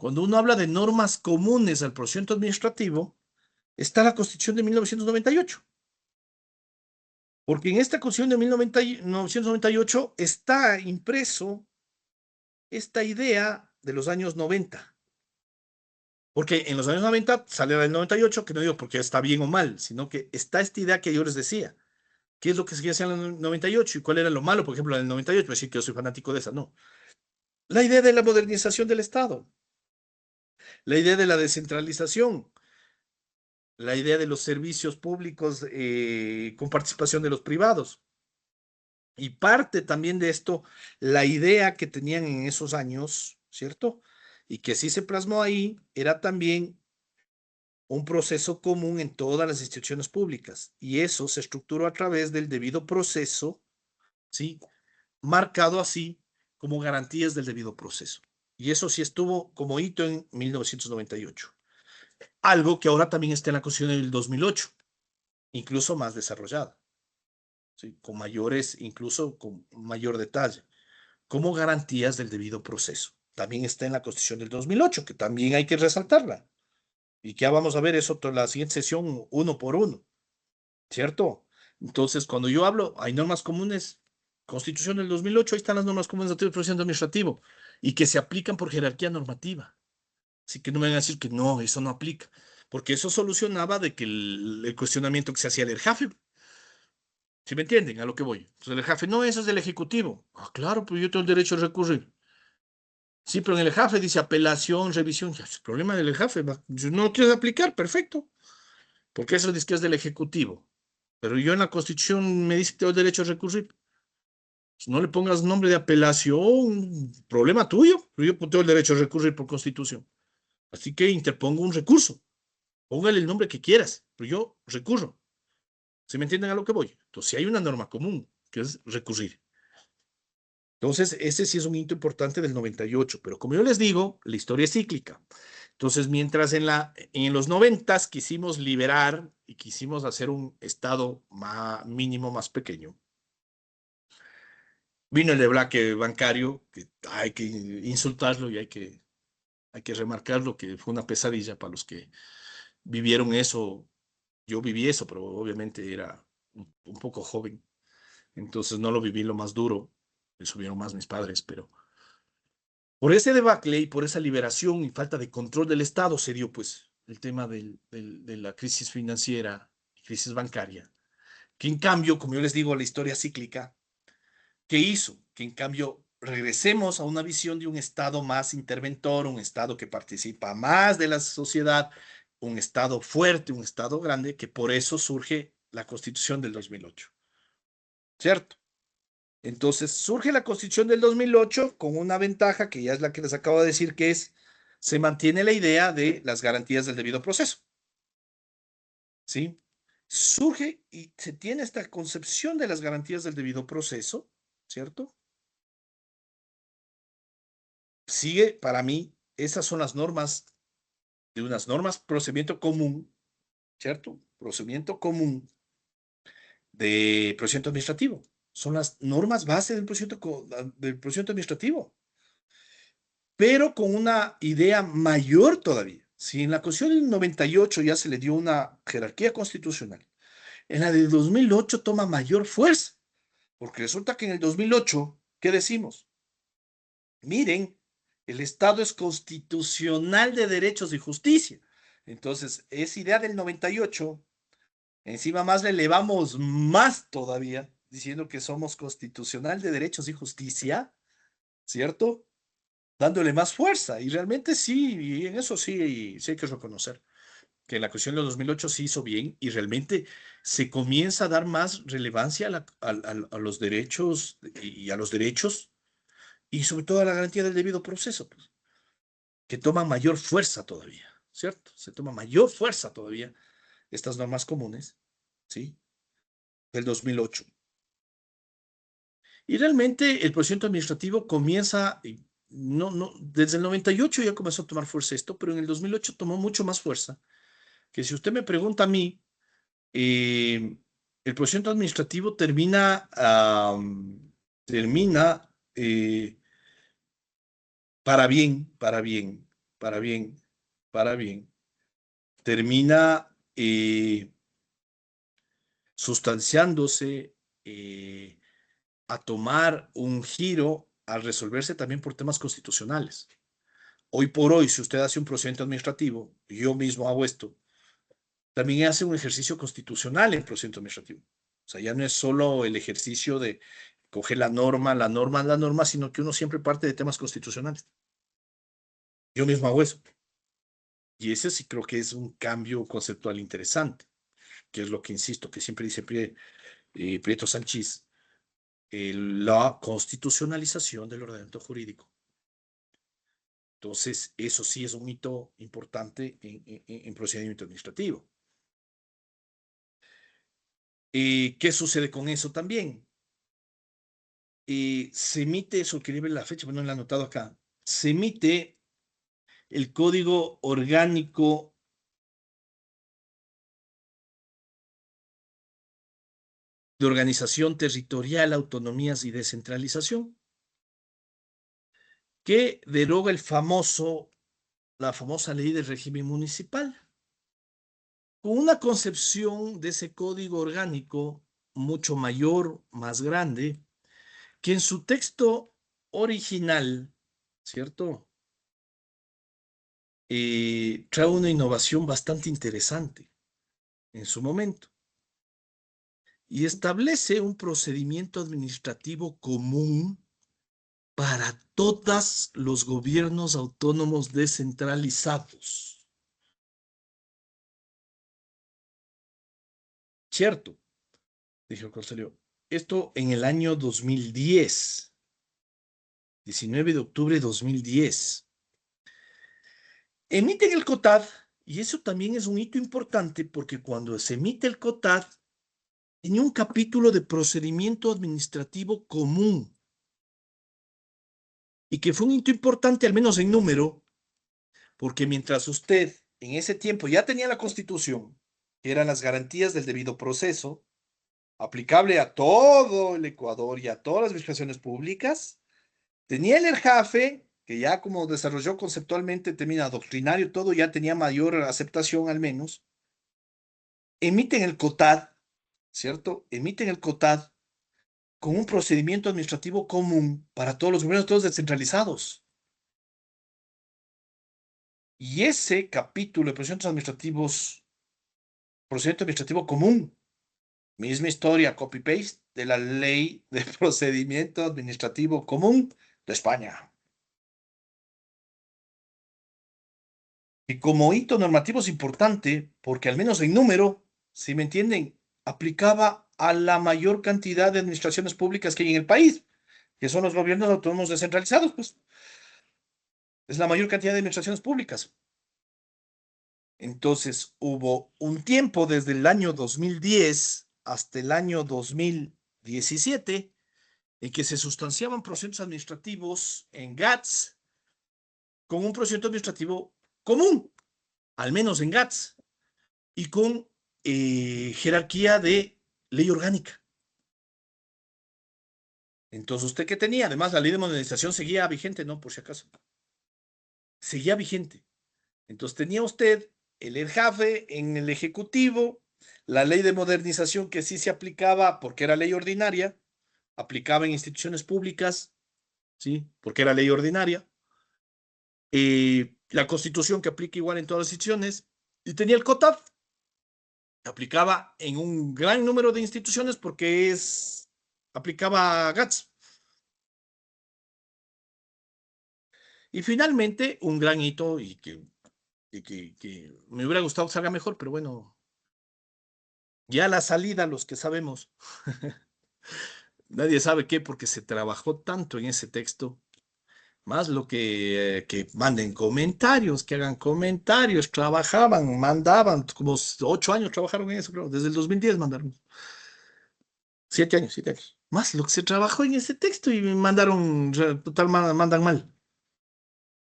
Cuando uno habla de normas comunes al procedimiento administrativo, está la Constitución de 1998. Porque en esta Constitución de 1998 está impreso esta idea de los años 90. Porque en los años 90 sale la del 98, que no digo porque está bien o mal, sino que está esta idea que yo les decía. ¿Qué es lo que se quería hacer en el 98 y cuál era lo malo, por ejemplo, en el 98? Decir que yo soy fanático de esa, no. La idea de la modernización del Estado, la idea de la descentralización, la idea de los servicios públicos con participación de los privados. Y parte también de esto, la idea que tenían en esos años, ¿cierto? Y que sí se plasmó ahí, era también un proceso común en todas las instituciones públicas. Y eso se estructuró a través del debido proceso, ¿sí? Marcado así como garantías del debido proceso. Y eso sí estuvo como hito en 1998. Algo que ahora también está en la Constitución del 2008, incluso más desarrollada, ¿sí? Con mayores, incluso con mayor detalle, como garantías del debido proceso. También está en la Constitución del 2008, que también hay que resaltarla. Y que ya vamos a ver eso en la siguiente sesión uno por uno, ¿cierto? Entonces, cuando yo hablo, hay normas comunes, Constitución del 2008, ahí están las normas comunes del procedimiento administrativo, y que se aplican por jerarquía normativa. Así que no me van a decir que no, eso no aplica, porque eso solucionaba de que el cuestionamiento que se hacía del JAFE, ¿sí me entienden a lo que voy? Entonces el JAFE, no, eso es del Ejecutivo. Ah, claro, pues yo tengo el derecho de recurrir. Sí, pero en el JAFE dice apelación, revisión. Ya, es el problema del JAFE, si no lo quieres aplicar, perfecto, porque eso dice que es del Ejecutivo. Pero yo en la Constitución me dice que tengo el derecho a recurrir. Pues no le pongas nombre de apelación, problema tuyo, pero yo tengo el derecho a recurrir por Constitución. Así que interpongo un recurso. Póngale el nombre que quieras, pero yo recurro. ¿Se me entienden a lo que voy? Entonces, si hay una norma común, que es recurrir. Entonces, ese sí es un hito importante del 98, pero como yo les digo, la historia es cíclica. Entonces, mientras en los 90 quisimos liberar y quisimos hacer un estado mínimo más pequeño, vino el deblaque bancario, que hay que insultarlo y hay que remarcarlo, que fue una pesadilla para los que vivieron eso. Yo viví eso, pero obviamente era un poco joven, entonces no lo viví lo más duro, eso vieron más mis padres, pero por ese debacle y por esa liberación y falta de control del Estado se dio pues el tema de la crisis financiera, crisis bancaria, que en cambio, como yo les digo, la historia cíclica, ¿qué hizo? Que en cambio regresemos a una visión de un Estado más interventor, un Estado que participa más de la sociedad, un Estado fuerte, un Estado grande, que por eso surge la Constitución del 2008, ¿cierto? Entonces surge la Constitución del 2008 con una ventaja que ya es la que les acabo de decir, que es, se mantiene la idea de las garantías del debido proceso, ¿sí? Surge y se tiene esta concepción de las garantías del debido proceso, ¿cierto? Sigue, para mí, esas son las normas de unas normas, procedimiento común, ¿cierto? Procedimiento común de procedimiento administrativo. Son las normas base del procedimiento administrativo, pero con una idea mayor todavía. Si en la Constitución del 98 ya se le dio una jerarquía constitucional, en la del 2008 toma mayor fuerza, porque resulta que en el 2008, ¿qué decimos? Miren, el Estado es constitucional de derechos y justicia. Entonces, esa idea del 98, encima más le elevamos más todavía, diciendo que somos constitucional de derechos y justicia, ¿cierto? Dándole más fuerza. Y realmente sí, y en eso sí, sí hay que reconocer que la cuestión de 2008 se hizo bien y realmente se comienza a dar más relevancia a los derechos y a los derechos y sobre todo a la garantía del debido proceso, pues, que toman mayor fuerza todavía, ¿cierto? Se toma mayor fuerza todavía estas normas comunes, ¿sí? Del 2008. Y realmente el procedimiento administrativo comienza, no, desde el 98 ya comenzó a tomar fuerza esto, pero en el 2008 tomó mucho más fuerza, que si usted me pregunta a mí, eh, el procedimiento administrativo termina para bien, para bien, termina sustanciándose a tomar un giro al resolverse también por temas constitucionales. Hoy por hoy, si usted hace un procedimiento administrativo, yo mismo hago esto, también hace un ejercicio constitucional en procedimiento administrativo. O sea, ya no es solo el ejercicio de coger la norma, sino que uno siempre parte de temas constitucionales. Yo mismo hago eso. Y ese sí creo que es un cambio conceptual interesante, que es lo que insisto, que siempre dice Prieto Sánchez, la constitucionalización del ordenamiento jurídico. Entonces, eso sí es un hito importante en procedimiento administrativo. ¿Qué sucede con eso también? Se emite, eso quería ver la fecha, pero no lo he anotado acá, se emite el Código Orgánico de Organización Territorial, Autonomías y Descentralización, que deroga la famosa ley del régimen municipal, con una concepción de ese código orgánico mucho mayor, más grande, que en su texto original, ¿cierto? Trae una innovación bastante interesante en su momento y establece un procedimiento administrativo común para todos los gobiernos autónomos descentralizados. Cierto, dijo el consejero. Esto en el año 2010, 19 de octubre de 2010. Emiten el COTAD, y eso también es un hito importante porque cuando se emite el COTAD, tenía un capítulo de procedimiento administrativo común y que fue un hito importante, al menos en número, porque mientras usted en ese tiempo ya tenía la Constitución, que eran las garantías del debido proceso, aplicable a todo el Ecuador y a todas las administraciones públicas, tenía el ERJAFE, que ya como desarrolló conceptualmente, termina doctrinario, todo ya tenía mayor aceptación al menos, emiten el COTAD, ¿cierto? Emiten el COTAD con un procedimiento administrativo común para todos los gobiernos, todos descentralizados. Y ese capítulo de procedimiento administrativo común, misma historia, copy-paste de la ley de procedimiento administrativo común de España. Y como hito normativo es importante porque al menos en número, si me entienden, aplicaba a la mayor cantidad de administraciones públicas que hay en el país, que son los gobiernos autónomos descentralizados, pues. Es la mayor cantidad de administraciones públicas. Entonces, hubo un tiempo desde el año 2010 hasta el año 2017 en que se sustanciaban procesos administrativos en GATS con un procedimiento administrativo común, al menos en GATS, y con jerarquía de ley orgánica. Entonces, ¿usted qué tenía? Además, la ley de modernización seguía vigente, ¿no? Por si acaso. Seguía vigente. Entonces, tenía usted el ERJAFE en el Ejecutivo, la ley de modernización que sí se aplicaba porque era ley ordinaria, aplicaba en instituciones públicas, ¿sí? Porque era ley ordinaria, la Constitución que aplica igual en todas las instituciones, y tenía el COTAD, que aplicaba en un gran número de instituciones porque aplicaba GATS. Y finalmente, un gran hito que me hubiera gustado que salga mejor, pero bueno, ya la salida, los que sabemos. Nadie sabe qué, porque se trabajó tanto en ese texto, más lo que manden comentarios, que hagan comentarios, trabajaban, mandaban, como 8 años trabajaron en eso, creo, desde el 2010 mandaron. 7 años, 7 años. Más lo que se trabajó en ese texto y mandaron, total, mandan mal.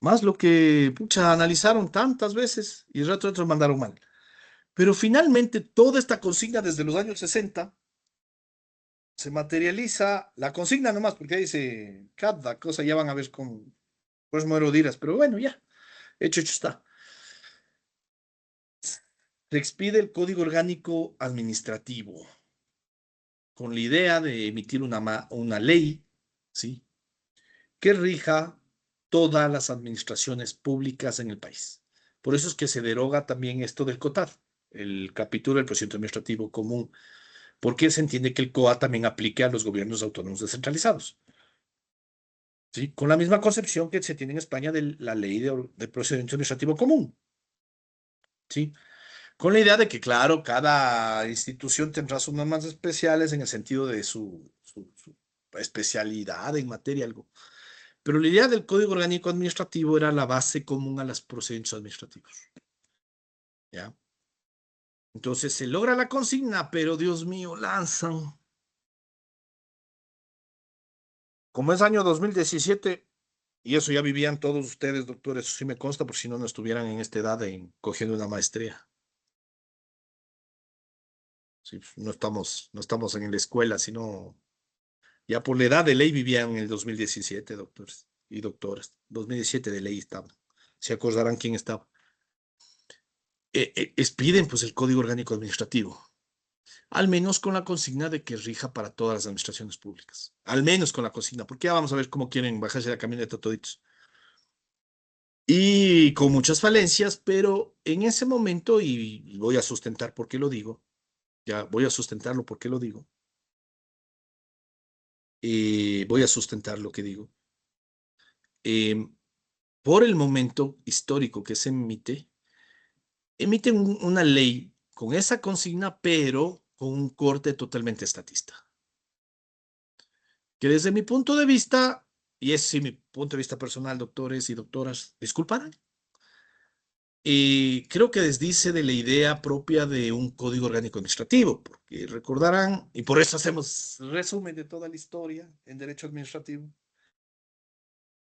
Más lo que, pucha, analizaron tantas veces y el rato otros mandaron mal. Pero finalmente toda esta consigna desde los años 60 se materializa, la consigna nomás, porque ahí dice cada cosa, ya van a ver con pues muero dirás, pero bueno, ya. Hecho está. Se expide el Código Orgánico Administrativo con la idea de emitir una ley, ¿sí?, que rija todas las administraciones públicas en el país. Por eso es que se deroga también esto del COTAD, el capítulo del procedimiento administrativo común, porque se entiende que el COA también aplique a los gobiernos autónomos descentralizados. ¿Sí? Con la misma concepción que se tiene en España de la ley de procedimiento administrativo común. ¿Sí? Con la idea de que, claro, cada institución tendrá sus normas especiales en el sentido de su especialidad en materia, algo. Pero la idea del Código Orgánico Administrativo era la base común a los procedimientos administrativos. ¿Ya? Entonces se logra la consigna, pero Dios mío, lanzan. Como es año 2017, y eso ya vivían todos ustedes, doctores, eso sí me consta, por si no, no estuvieran en esta edad cogiendo una maestría. Sí, no estamos en la escuela, sino ya por la edad de ley vivían en el 2017, doctores y doctoras. 2017 de ley estaban. Se acordarán quién estaba. Expiden pues el Código Orgánico Administrativo, al menos con la consigna de que rija para todas las administraciones públicas. Al menos con la consigna, porque ya vamos a ver cómo quieren bajarse la camioneta toditos. Y con muchas falencias, pero en ese momento, y voy a sustentar por qué lo digo, ya voy a sustentarlo por qué lo digo, voy a sustentar lo que digo. Eh, por el momento histórico que se emiten una ley con esa consigna, pero con un corte totalmente estatista. Que desde mi punto de vista, y es sí mi punto de vista personal, doctores y doctoras, disculparán, creo que desdice de la idea propia de un código orgánico administrativo, porque recordarán, y por eso hacemos resumen de toda la historia en derecho administrativo,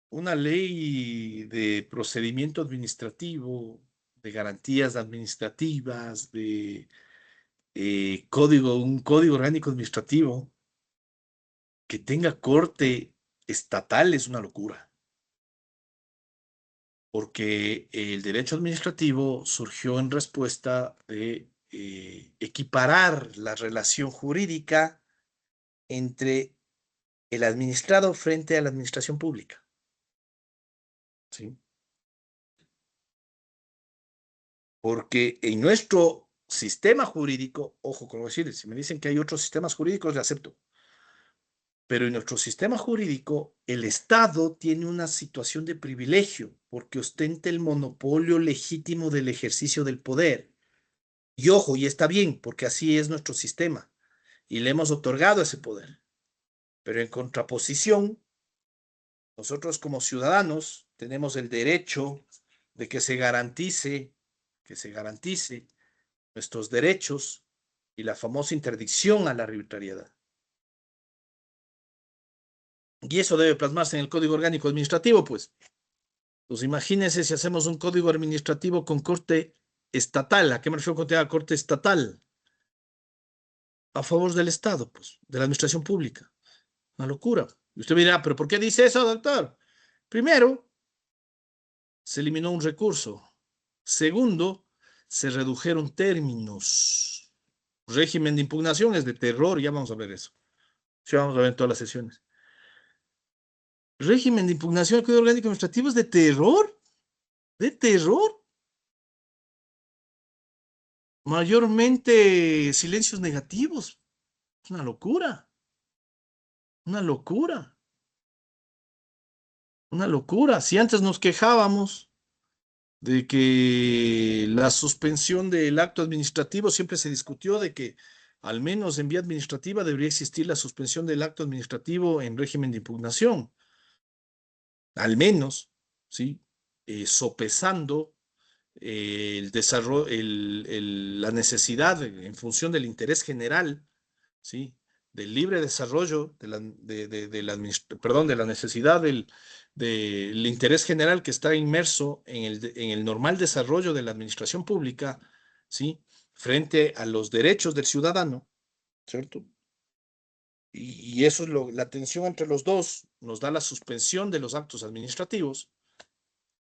una ley de procedimiento administrativo, de garantías administrativas, de un código orgánico administrativo que tenga corte estatal es una locura, porque el derecho administrativo surgió en respuesta de equiparar la relación jurídica entre el administrado frente a la administración pública. ¿Sí? Porque en nuestro sistema jurídico, ojo con lo que decir, si me dicen que hay otros sistemas jurídicos, le acepto. Pero en nuestro sistema jurídico, el Estado tiene una situación de privilegio porque ostenta el monopolio legítimo del ejercicio del poder. Y ojo, y está bien, porque así es nuestro sistema. Y le hemos otorgado ese poder. Pero en contraposición, nosotros como ciudadanos tenemos el derecho de que se garantice nuestros derechos y la famosa interdicción a la arbitrariedad. Y eso debe plasmarse en el Código Orgánico Administrativo, pues. Pues imagínense si hacemos un código administrativo con corte estatal. ¿A qué me refiero con corte estatal? A favor del Estado, pues, de la administración pública. Una locura. Y usted me dirá, ¿pero por qué dice eso, doctor? Primero, se eliminó un recurso. Segundo, se redujeron términos. Régimen de impugnación es de terror, ya vamos a ver eso. Ya vamos a ver en todas las sesiones. Régimen de impugnación del Código Orgánico Administrativo es de terror. ¿De terror? Mayormente silencios negativos. Es una locura. Una locura. Una locura. Si antes nos quejábamos de que la suspensión del acto administrativo siempre se discutió de que al menos en vía administrativa debería existir la suspensión del acto administrativo en régimen de impugnación. Al menos, ¿sí? Sopesando el desarrollo, la necesidad en función del interés general, ¿sí? Del libre desarrollo, perdón, de la necesidad del interés general que está inmerso en el normal desarrollo de la administración pública, ¿sí? Frente a los derechos del ciudadano, ¿cierto? Y eso es la tensión entre los dos, nos da la suspensión de los actos administrativos,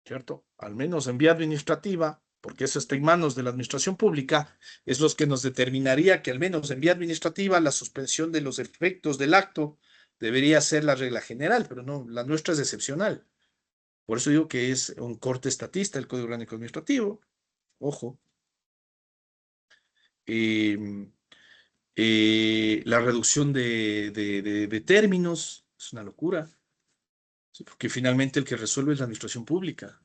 ¿cierto? Al menos en vía administrativa, porque eso está en manos de la administración pública, es lo que nos determinaría que al menos en vía administrativa la suspensión de los efectos del acto debería ser la regla general, pero no, la nuestra es excepcional. Por eso digo que es un corte estatista el Código Orgánico Administrativo. Ojo. Em, la reducción de términos es una locura, ¿sí? Porque finalmente el que resuelve es la administración pública.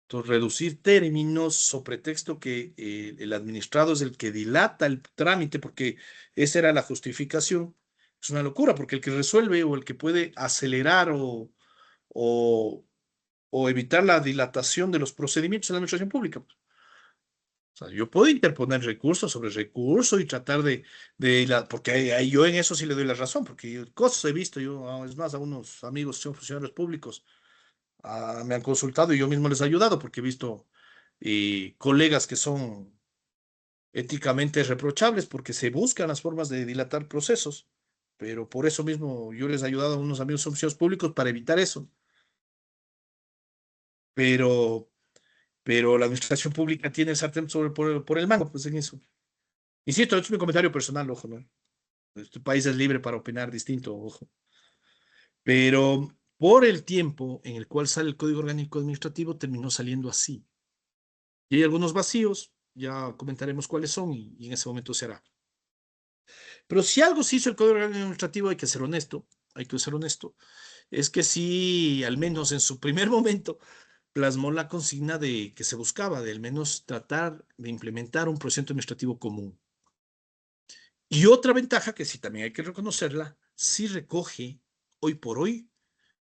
Entonces, reducir términos sobre pretexto que el administrado es el que dilata el trámite, porque esa era la justificación, es una locura, porque el que resuelve o el que puede acelerar o, o evitar la dilatación de los procedimientos en la administración pública. O sea, yo puedo interponer recursos sobre recurso y tratar porque ahí yo en eso sí le doy la razón, porque cosas he visto, yo, es más, a unos amigos que son funcionarios públicos, me han consultado y yo mismo les he ayudado, porque he visto colegas que son éticamente reprochables, porque se buscan las formas de dilatar procesos, pero por eso mismo yo les he ayudado a unos amigos funcionarios públicos para evitar eso. Pero, pero la administración pública tiene el sartén por el mango, pues en eso. Insisto, esto es mi comentario personal, ojo, ¿no? Este país es libre para opinar distinto, ojo. Pero por el tiempo en el cual sale el Código Orgánico Administrativo, terminó saliendo así. Y hay algunos vacíos, ya comentaremos cuáles son y en ese momento se hará. Pero si algo se hizo el Código Orgánico Administrativo, hay que ser honesto, hay que ser honesto, es que sí, al menos en su primer momento, plasmó la consigna de que se buscaba, de al menos tratar de implementar un procedimiento administrativo común. Y otra ventaja que sí también hay que reconocerla, sí recoge hoy por hoy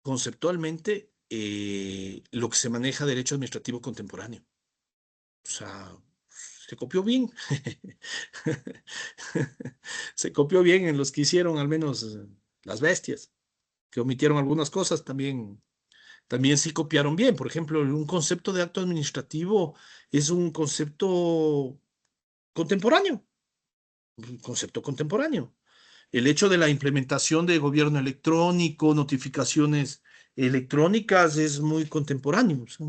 conceptualmente lo que se maneja derecho administrativo contemporáneo. O sea, se copió bien. Se copió bien en los que hicieron al menos las bestias, que omitieron algunas cosas, también sí copiaron bien. Por ejemplo, un concepto de acto administrativo es un concepto contemporáneo, un concepto contemporáneo. El hecho de la implementación de gobierno electrónico, notificaciones electrónicas es muy contemporáneo. O sea,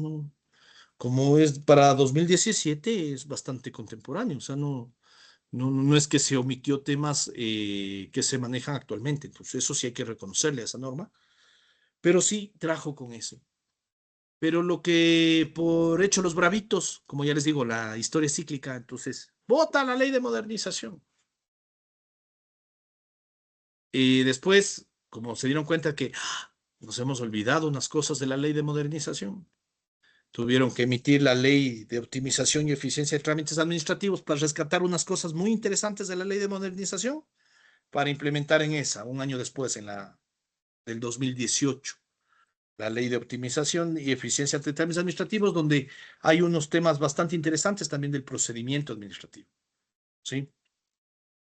como es para 2017 es bastante contemporáneo. O sea, no es que se omitió temas que se manejan actualmente. Entonces, eso sí hay que reconocerle a esa norma, pero sí trajo con eso. Pero lo que por hecho los bravitos, como ya les digo, la historia es cíclica, entonces, vota la ley de modernización. Y después, como se dieron cuenta que nos hemos olvidado unas cosas de la ley de modernización, tuvieron que emitir la ley de optimización y eficiencia de trámites administrativos para rescatar unas cosas muy interesantes de la ley de modernización para implementar en esa, un año después, en la del 2018, la ley de optimización y eficiencia de trámites administrativos, donde hay unos temas bastante interesantes también del procedimiento administrativo, ¿sí?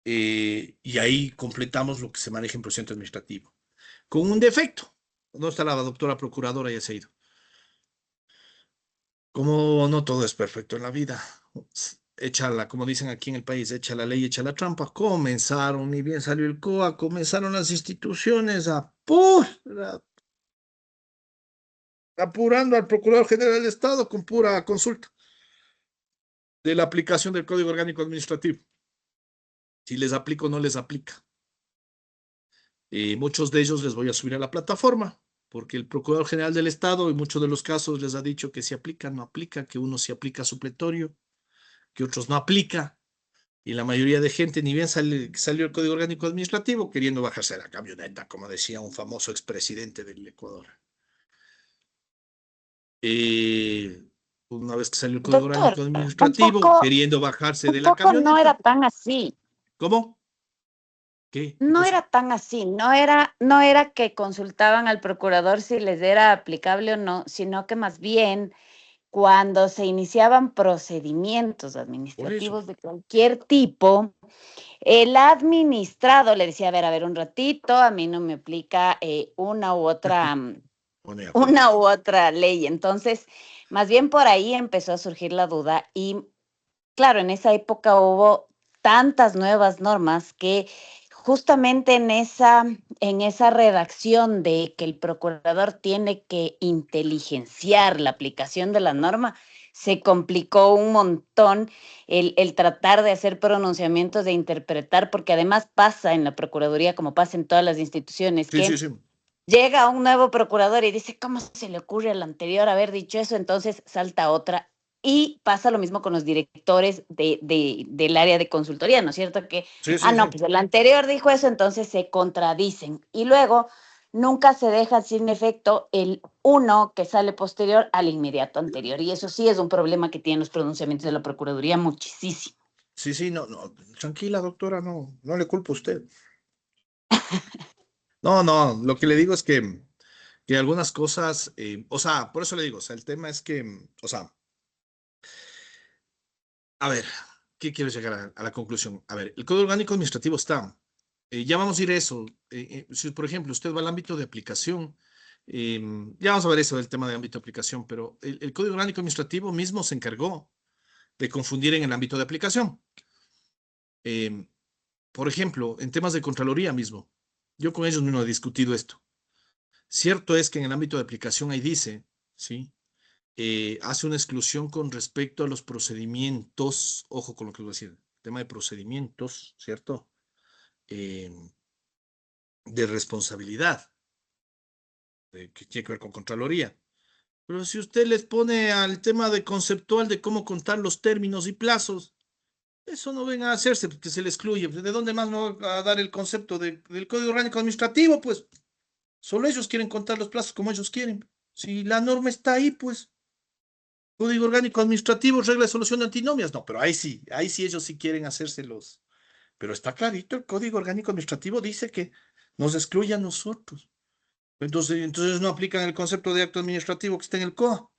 Y ahí completamos lo que se maneja en procedimiento administrativo. Con un defecto. ¿Dónde está la doctora procuradora? Ya se ha ido. Como no todo es perfecto en la vida, échala, como dicen aquí en el país, echa la ley, echa la trampa. Comenzaron, ni bien salió el COA, comenzaron las instituciones apurando al Procurador General del Estado con pura consulta de la aplicación del Código Orgánico Administrativo. Si les aplica o no les aplica. Muchos de ellos les voy a subir a la plataforma, porque el Procurador General del Estado en muchos de los casos les ha dicho que si aplica, no aplica, que uno sí aplica supletorio, que otros no aplica. Y la mayoría de gente ni bien salió el Código Orgánico Administrativo queriendo bajarse de la camioneta, como decía un famoso expresidente del Ecuador. Una vez que salió el Código Doctor, Orgánico Administrativo, queriendo bajarse de un la poco no era camioneta. tan así. ¿Cómo? ¿Qué? ¿Qué No cosa? era tan así, no era que consultaban al procurador si les era aplicable o no, sino que más bien cuando se iniciaban procedimientos Por eso. administrativos de cualquier tipo, el administrado le decía, a ver, un ratito, a mí no me aplica Bueno, de acuerdo. una u otra ley. Entonces, más bien por ahí empezó a surgir la duda y claro, en esa época hubo tantas nuevas normas que justamente en esa redacción de que el procurador tiene que inteligenciar la aplicación de la norma, se complicó un montón el tratar de hacer pronunciamientos, de interpretar, porque además pasa en la Procuraduría, como pasa en todas las instituciones, Sí, sí, que sí. llega un nuevo procurador y dice, ¿cómo se le ocurre al anterior haber dicho eso? Entonces salta otra. Y pasa lo mismo con los directores del área de consultoría, ¿no es cierto? Que, Sí, sí, no, sí. pues el anterior dijo eso, entonces se contradicen. Y luego nunca se deja sin efecto el uno que sale posterior al inmediato anterior. Y eso sí es un problema que tienen los pronunciamientos de la Procuraduría muchísimo. Sí, sí, no, no, tranquila, doctora, no, no le culpo a usted. No, no, lo que le digo es que algunas cosas, o sea, por eso le digo, o sea, el tema es que, o sea, a ver, ¿qué quiero llegar a la conclusión? A ver, el Código Orgánico Administrativo está, ya vamos a ir a eso. Si, por ejemplo, usted va al ámbito de aplicación, eh, ya vamos a ver eso del tema de ámbito de aplicación, pero el Código Orgánico Administrativo mismo se encargó de confundir en el ámbito de aplicación. Eh, por ejemplo, en temas de Contraloría mismo, yo con ellos mismos he discutido esto. Cierto es que en el ámbito de aplicación ahí dice, ¿sí? Hace una exclusión con respecto a los procedimientos, ojo con lo que voy a decir, tema de procedimientos, ¿cierto? Eh, de responsabilidad, que tiene que ver con Contraloría. Pero si usted les pone al tema de conceptual de cómo contar los términos y plazos, eso no venga a hacerse, porque se le excluye. ¿De dónde más me va a dar el concepto del Código Orgánico Administrativo? Pues solo ellos quieren contar los plazos como ellos quieren. Si la norma está ahí, pues Código Orgánico Administrativo, regla de solución de antinomias. No, pero ahí sí ellos sí quieren hacérselos. Pero está clarito, el Código Orgánico Administrativo dice que nos excluye a nosotros. Entonces no aplican el concepto de acto administrativo que está en el COA.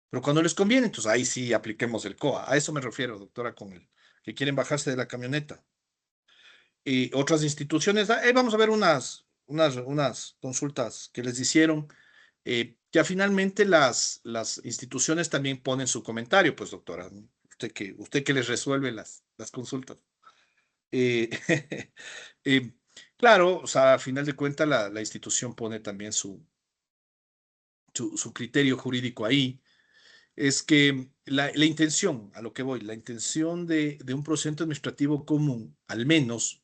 Pero cuando les conviene, entonces ahí sí apliquemos el COA. A eso me refiero, doctora, con el que quieren bajarse de la camioneta. Y otras instituciones, vamos a ver unas consultas que les hicieron, ya finalmente las instituciones también ponen su comentario, pues doctora, ¿no? Usted que les resuelve las consultas. Eh, eh, claro, o sea, a final de cuentas la institución pone también su criterio jurídico ahí. Es que la intención, a lo que voy, la intención de un procedimiento administrativo común, al menos,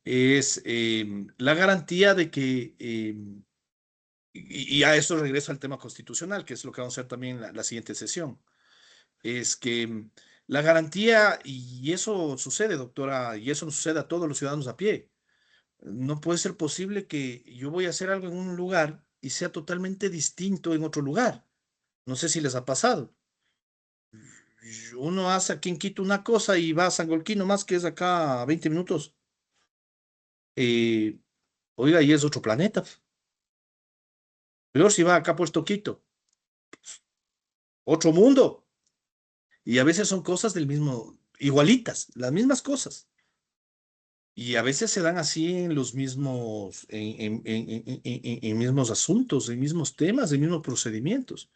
es la garantía de que, y a eso regreso al tema constitucional, que es lo que vamos a hacer también en la siguiente sesión, es que la garantía, y eso sucede, doctora, y eso nos sucede a todos los ciudadanos a pie. No puede ser posible que yo voy a hacer algo en un lugar y sea totalmente distinto en otro lugar. No sé si les ha pasado. Uno hace aquí en Quito una cosa y va a Sangolquí más que es acá a 20 minutos. Eh, Oiga, y es otro planeta. Peor si va acá a Puerto Quito, otro mundo. Y a veces son cosas del mismo, igualitas, las mismas cosas. Y a veces se dan así en los mismos, en mismos asuntos, en mismos temas, en mismos procedimientos.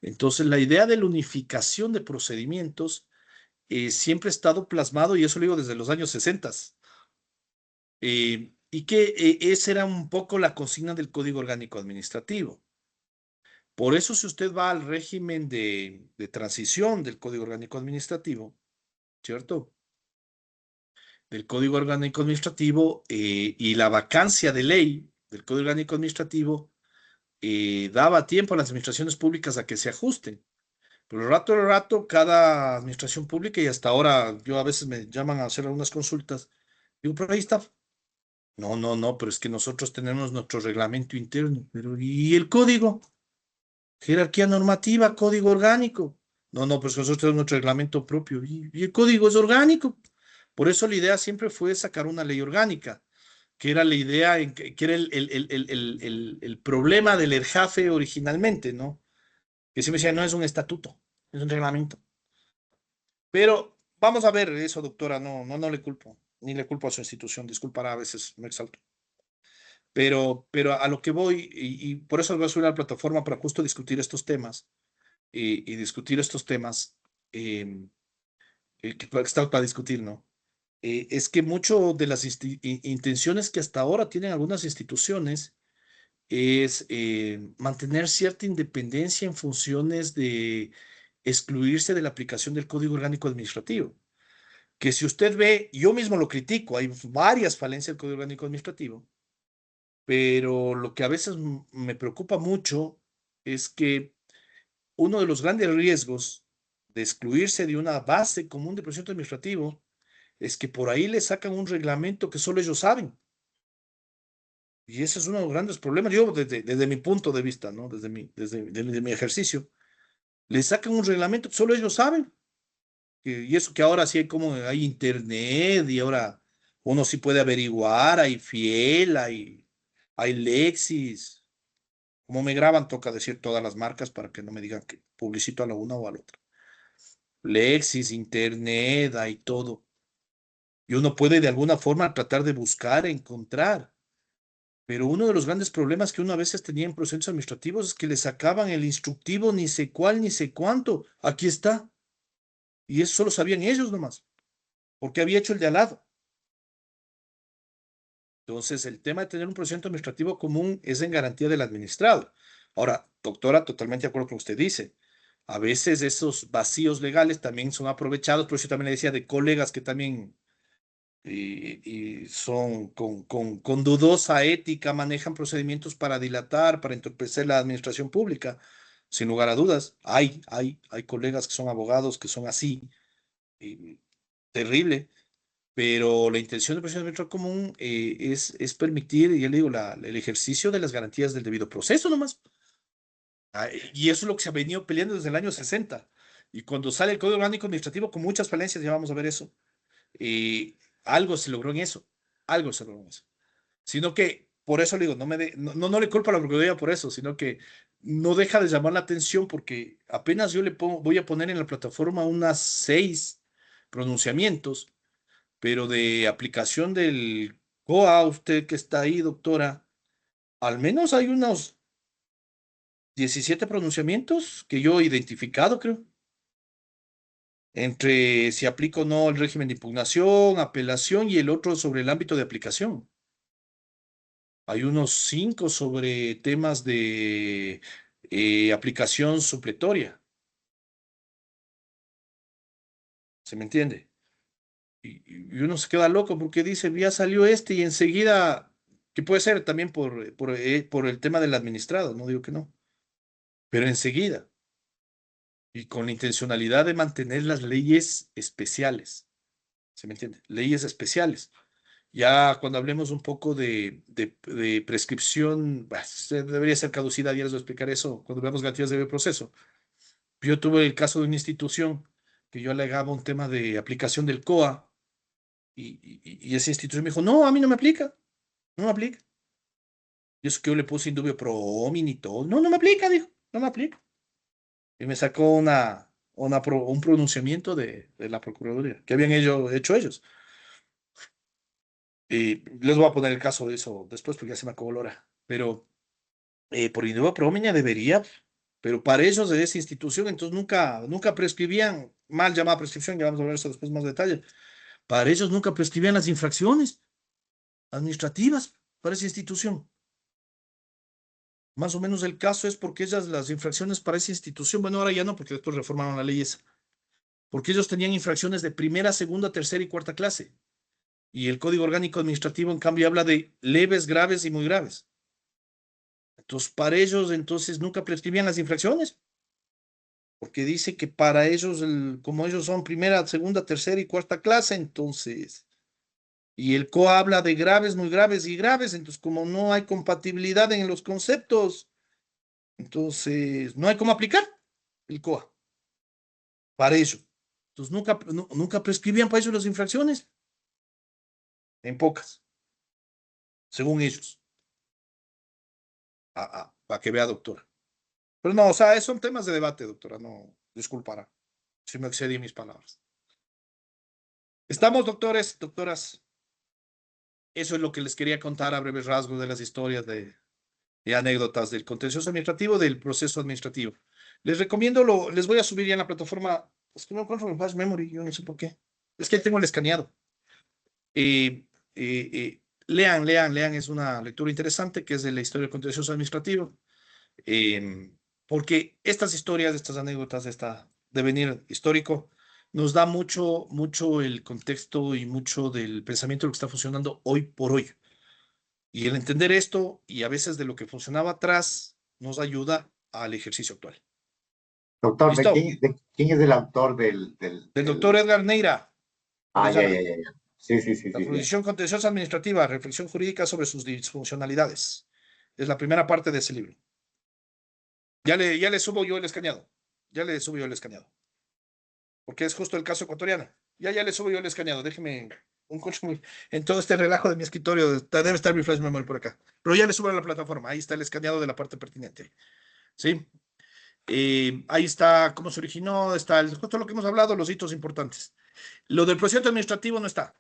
Entonces, la idea de la unificación de procedimientos siempre ha estado plasmado, y eso lo digo desde los años 60, y que esa era un poco la consigna del Código Orgánico Administrativo. Por eso, si usted va al régimen de transición del Código Orgánico Administrativo, ¿cierto? Del Código Orgánico Administrativo y la vacancia de ley del Código Orgánico Administrativo daba tiempo a las administraciones públicas a que se ajusten. Pero rato a rato, cada administración pública, y hasta ahora yo a veces me llaman a hacer algunas consultas, digo, pero ahí está. No, no, no, pero es que nosotros tenemos nuestro reglamento interno. Pero, ¿y el código? Jerarquía normativa, código orgánico. No, no, pues nosotros tenemos nuestro reglamento propio y el código es orgánico. Por eso la idea siempre fue sacar una ley orgánica, que era la idea, que era el problema del ERJAFE originalmente, ¿no? Que siempre decía, no es un estatuto, es un reglamento. Pero vamos a ver eso, doctora, no, no, no le culpo, ni le culpo a su institución, disculpará, a veces me exalto. Pero a lo que voy, y por eso voy a subir a la plataforma para justo discutir estos temas, y discutir estos temas que está para discutir, ¿no? es que mucho de las intenciones que hasta ahora tienen algunas instituciones es mantener cierta independencia en funciones de excluirse de la aplicación del Código Orgánico Administrativo. Que si usted ve, yo mismo lo critico, hay varias falencias del Código Orgánico Administrativo, pero lo que a veces me preocupa mucho es que uno de los grandes riesgos de excluirse de una base común de procedimiento administrativo es que por ahí le sacan un reglamento que solo ellos saben. Y ese es uno de los grandes problemas. Yo, desde mi punto de vista, ¿no? Desde mi ejercicio, le sacan un reglamento que solo ellos saben. Y eso que ahora sí hay como hay internet y ahora uno sí puede averiguar, hay Fiel, hay Lexis. Como me graban, toca decir todas las marcas para que no me digan que publicito a la una o a la otra. Lexis, internet, hay todo. Y uno puede de alguna forma tratar de buscar, encontrar. Pero uno de los grandes problemas que uno a veces tenía en procesos administrativos es que le sacaban el instructivo ni sé cuál, ni sé cuánto. Aquí está. Y eso solo sabían ellos nomás, porque había hecho el de al lado. Entonces, el tema de tener un procedimiento administrativo común es en garantía del administrado. Ahora, doctora, totalmente de acuerdo con lo que usted dice. A veces esos vacíos legales también son aprovechados, por eso yo también le decía de colegas que también y son con dudosa ética, manejan procedimientos para dilatar, para entorpecer la administración pública. Sin lugar a dudas, hay colegas que son abogados que son así, y terrible, pero la intención del procedimiento común es permitir, y ya le digo, el ejercicio de las garantías del debido proceso nomás. Y eso es lo que se ha venido peleando desde el año 60. Y cuando sale el Código Orgánico Administrativo, con muchas falencias, ya vamos a ver eso. Algo se logró en eso, algo se logró en eso. Sino que, por eso le digo, no le culpo a la Procuraduría por eso, sino que no deja de llamar la atención porque apenas yo voy a poner en la plataforma unas 6 pronunciamientos, pero de aplicación del COA, usted que está ahí, doctora, al menos hay unos 17 pronunciamientos que yo he identificado, creo, entre si aplica o no el régimen de impugnación, apelación y el otro sobre el ámbito de aplicación. Hay unos 5 sobre temas de aplicación supletoria. ¿Se me entiende? Y uno se queda loco porque dice, ya salió este y enseguida, que puede ser también por el tema del administrado, no digo que no, pero enseguida, y con la intencionalidad de mantener las leyes especiales. ¿Se me entiende? Leyes especiales. Ya cuando hablemos un poco de prescripción, bah, debería ser caducida, ya les voy a explicar eso cuando veamos garantías de proceso. Yo tuve el caso de una institución que yo alegaba un tema de aplicación del COA y esa institución me dijo, no, a mí no me aplica, no me aplica. Y eso que yo le puse indubio pro homini y todo. No, no me aplica, dijo, no me aplica. Y me sacó un pronunciamiento de la Procuraduría que habían hecho ellos. Y les voy a poner el caso de eso después porque ya se me acabó la hora. Pero por indubio pro homini debería, pero para ellos de esa institución, entonces nunca prescribían, mal llamada prescripción, ya vamos a hablar de eso después más detalle. Para ellos nunca prescribían las infracciones administrativas para esa institución. Más o menos el caso es porque ellas, las infracciones para esa institución, bueno, ahora ya no, porque después reformaron la ley esa, porque ellos tenían infracciones de primera, segunda, tercera y cuarta clase. Y el Código Orgánico Administrativo, en cambio, habla de leves, graves y muy graves. Entonces, para ellos, entonces, nunca prescribían las infracciones, porque dice que para ellos, como ellos son primera, segunda, tercera y cuarta clase, entonces, y el COA habla de graves, muy graves y graves, entonces, como no hay compatibilidad en los conceptos, entonces, no hay cómo aplicar el COA para ello. Entonces, nunca prescribían para ellos las infracciones, en pocas, según ellos. Para que vea, doctora. Pero no, o sea, son temas de debate, doctora, no, disculpará si me excedí mis palabras. Estamos, doctores, doctoras. Eso es lo que les quería contar a breves rasgos de las historias de anécdotas del contencioso administrativo, del proceso administrativo. Les recomiendo, les voy a subir ya en la plataforma, es que no encuentro mi flash memory, yo no sé por qué. Es que ahí tengo el escaneado. Lean, es una lectura interesante que es de la historia del contencioso administrativo, porque estas historias, estas anécdotas, de este devenir histórico, nos da mucho el contexto y mucho del pensamiento de lo que está funcionando hoy por hoy. Y el entender esto y a veces de lo que funcionaba atrás nos ayuda al ejercicio actual. Doctor, ¿Listo? de quién es el autor del doctor Edgar Neira. Ah, ya. La Sí. jurisdicción contenciosa administrativa, reflexión jurídica sobre sus disfuncionalidades. Es la primera parte de ese libro. Ya le subo yo el escaneado. Porque es justo el caso ecuatoriano. Ya le subo yo el escaneado. Déjeme un coche en todo este relajo de mi escritorio. Debe estar mi flash memory por acá. Pero ya le subo a la plataforma. Ahí está el escaneado de la parte pertinente. ¿Sí? Ahí está cómo se originó, está justo lo que hemos hablado, los hitos importantes. Lo del procedimiento administrativo no está.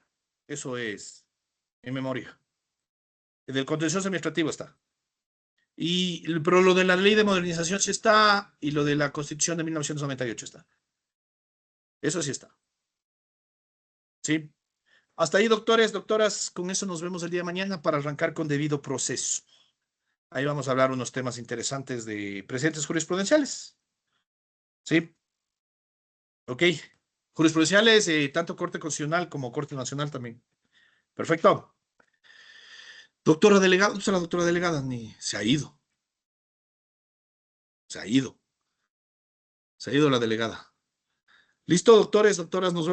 Eso es en memoria. El del contencioso administrativo está. Pero lo de la ley de modernización sí está, y lo de la Constitución de 1998 está. Eso sí está. ¿Sí? Hasta ahí, doctores, doctoras, con eso nos vemos el día de mañana para arrancar con debido proceso. Ahí vamos a hablar unos temas interesantes de precedentes jurisprudenciales. ¿Sí? Ok. Jurisprudenciales, tanto Corte Constitucional como Corte Nacional también. Perfecto. Doctora delegada, ¿dónde está la doctora delegada? Ni se ha ido. Se ha ido la delegada. Listo, doctores, doctoras, nos vemos.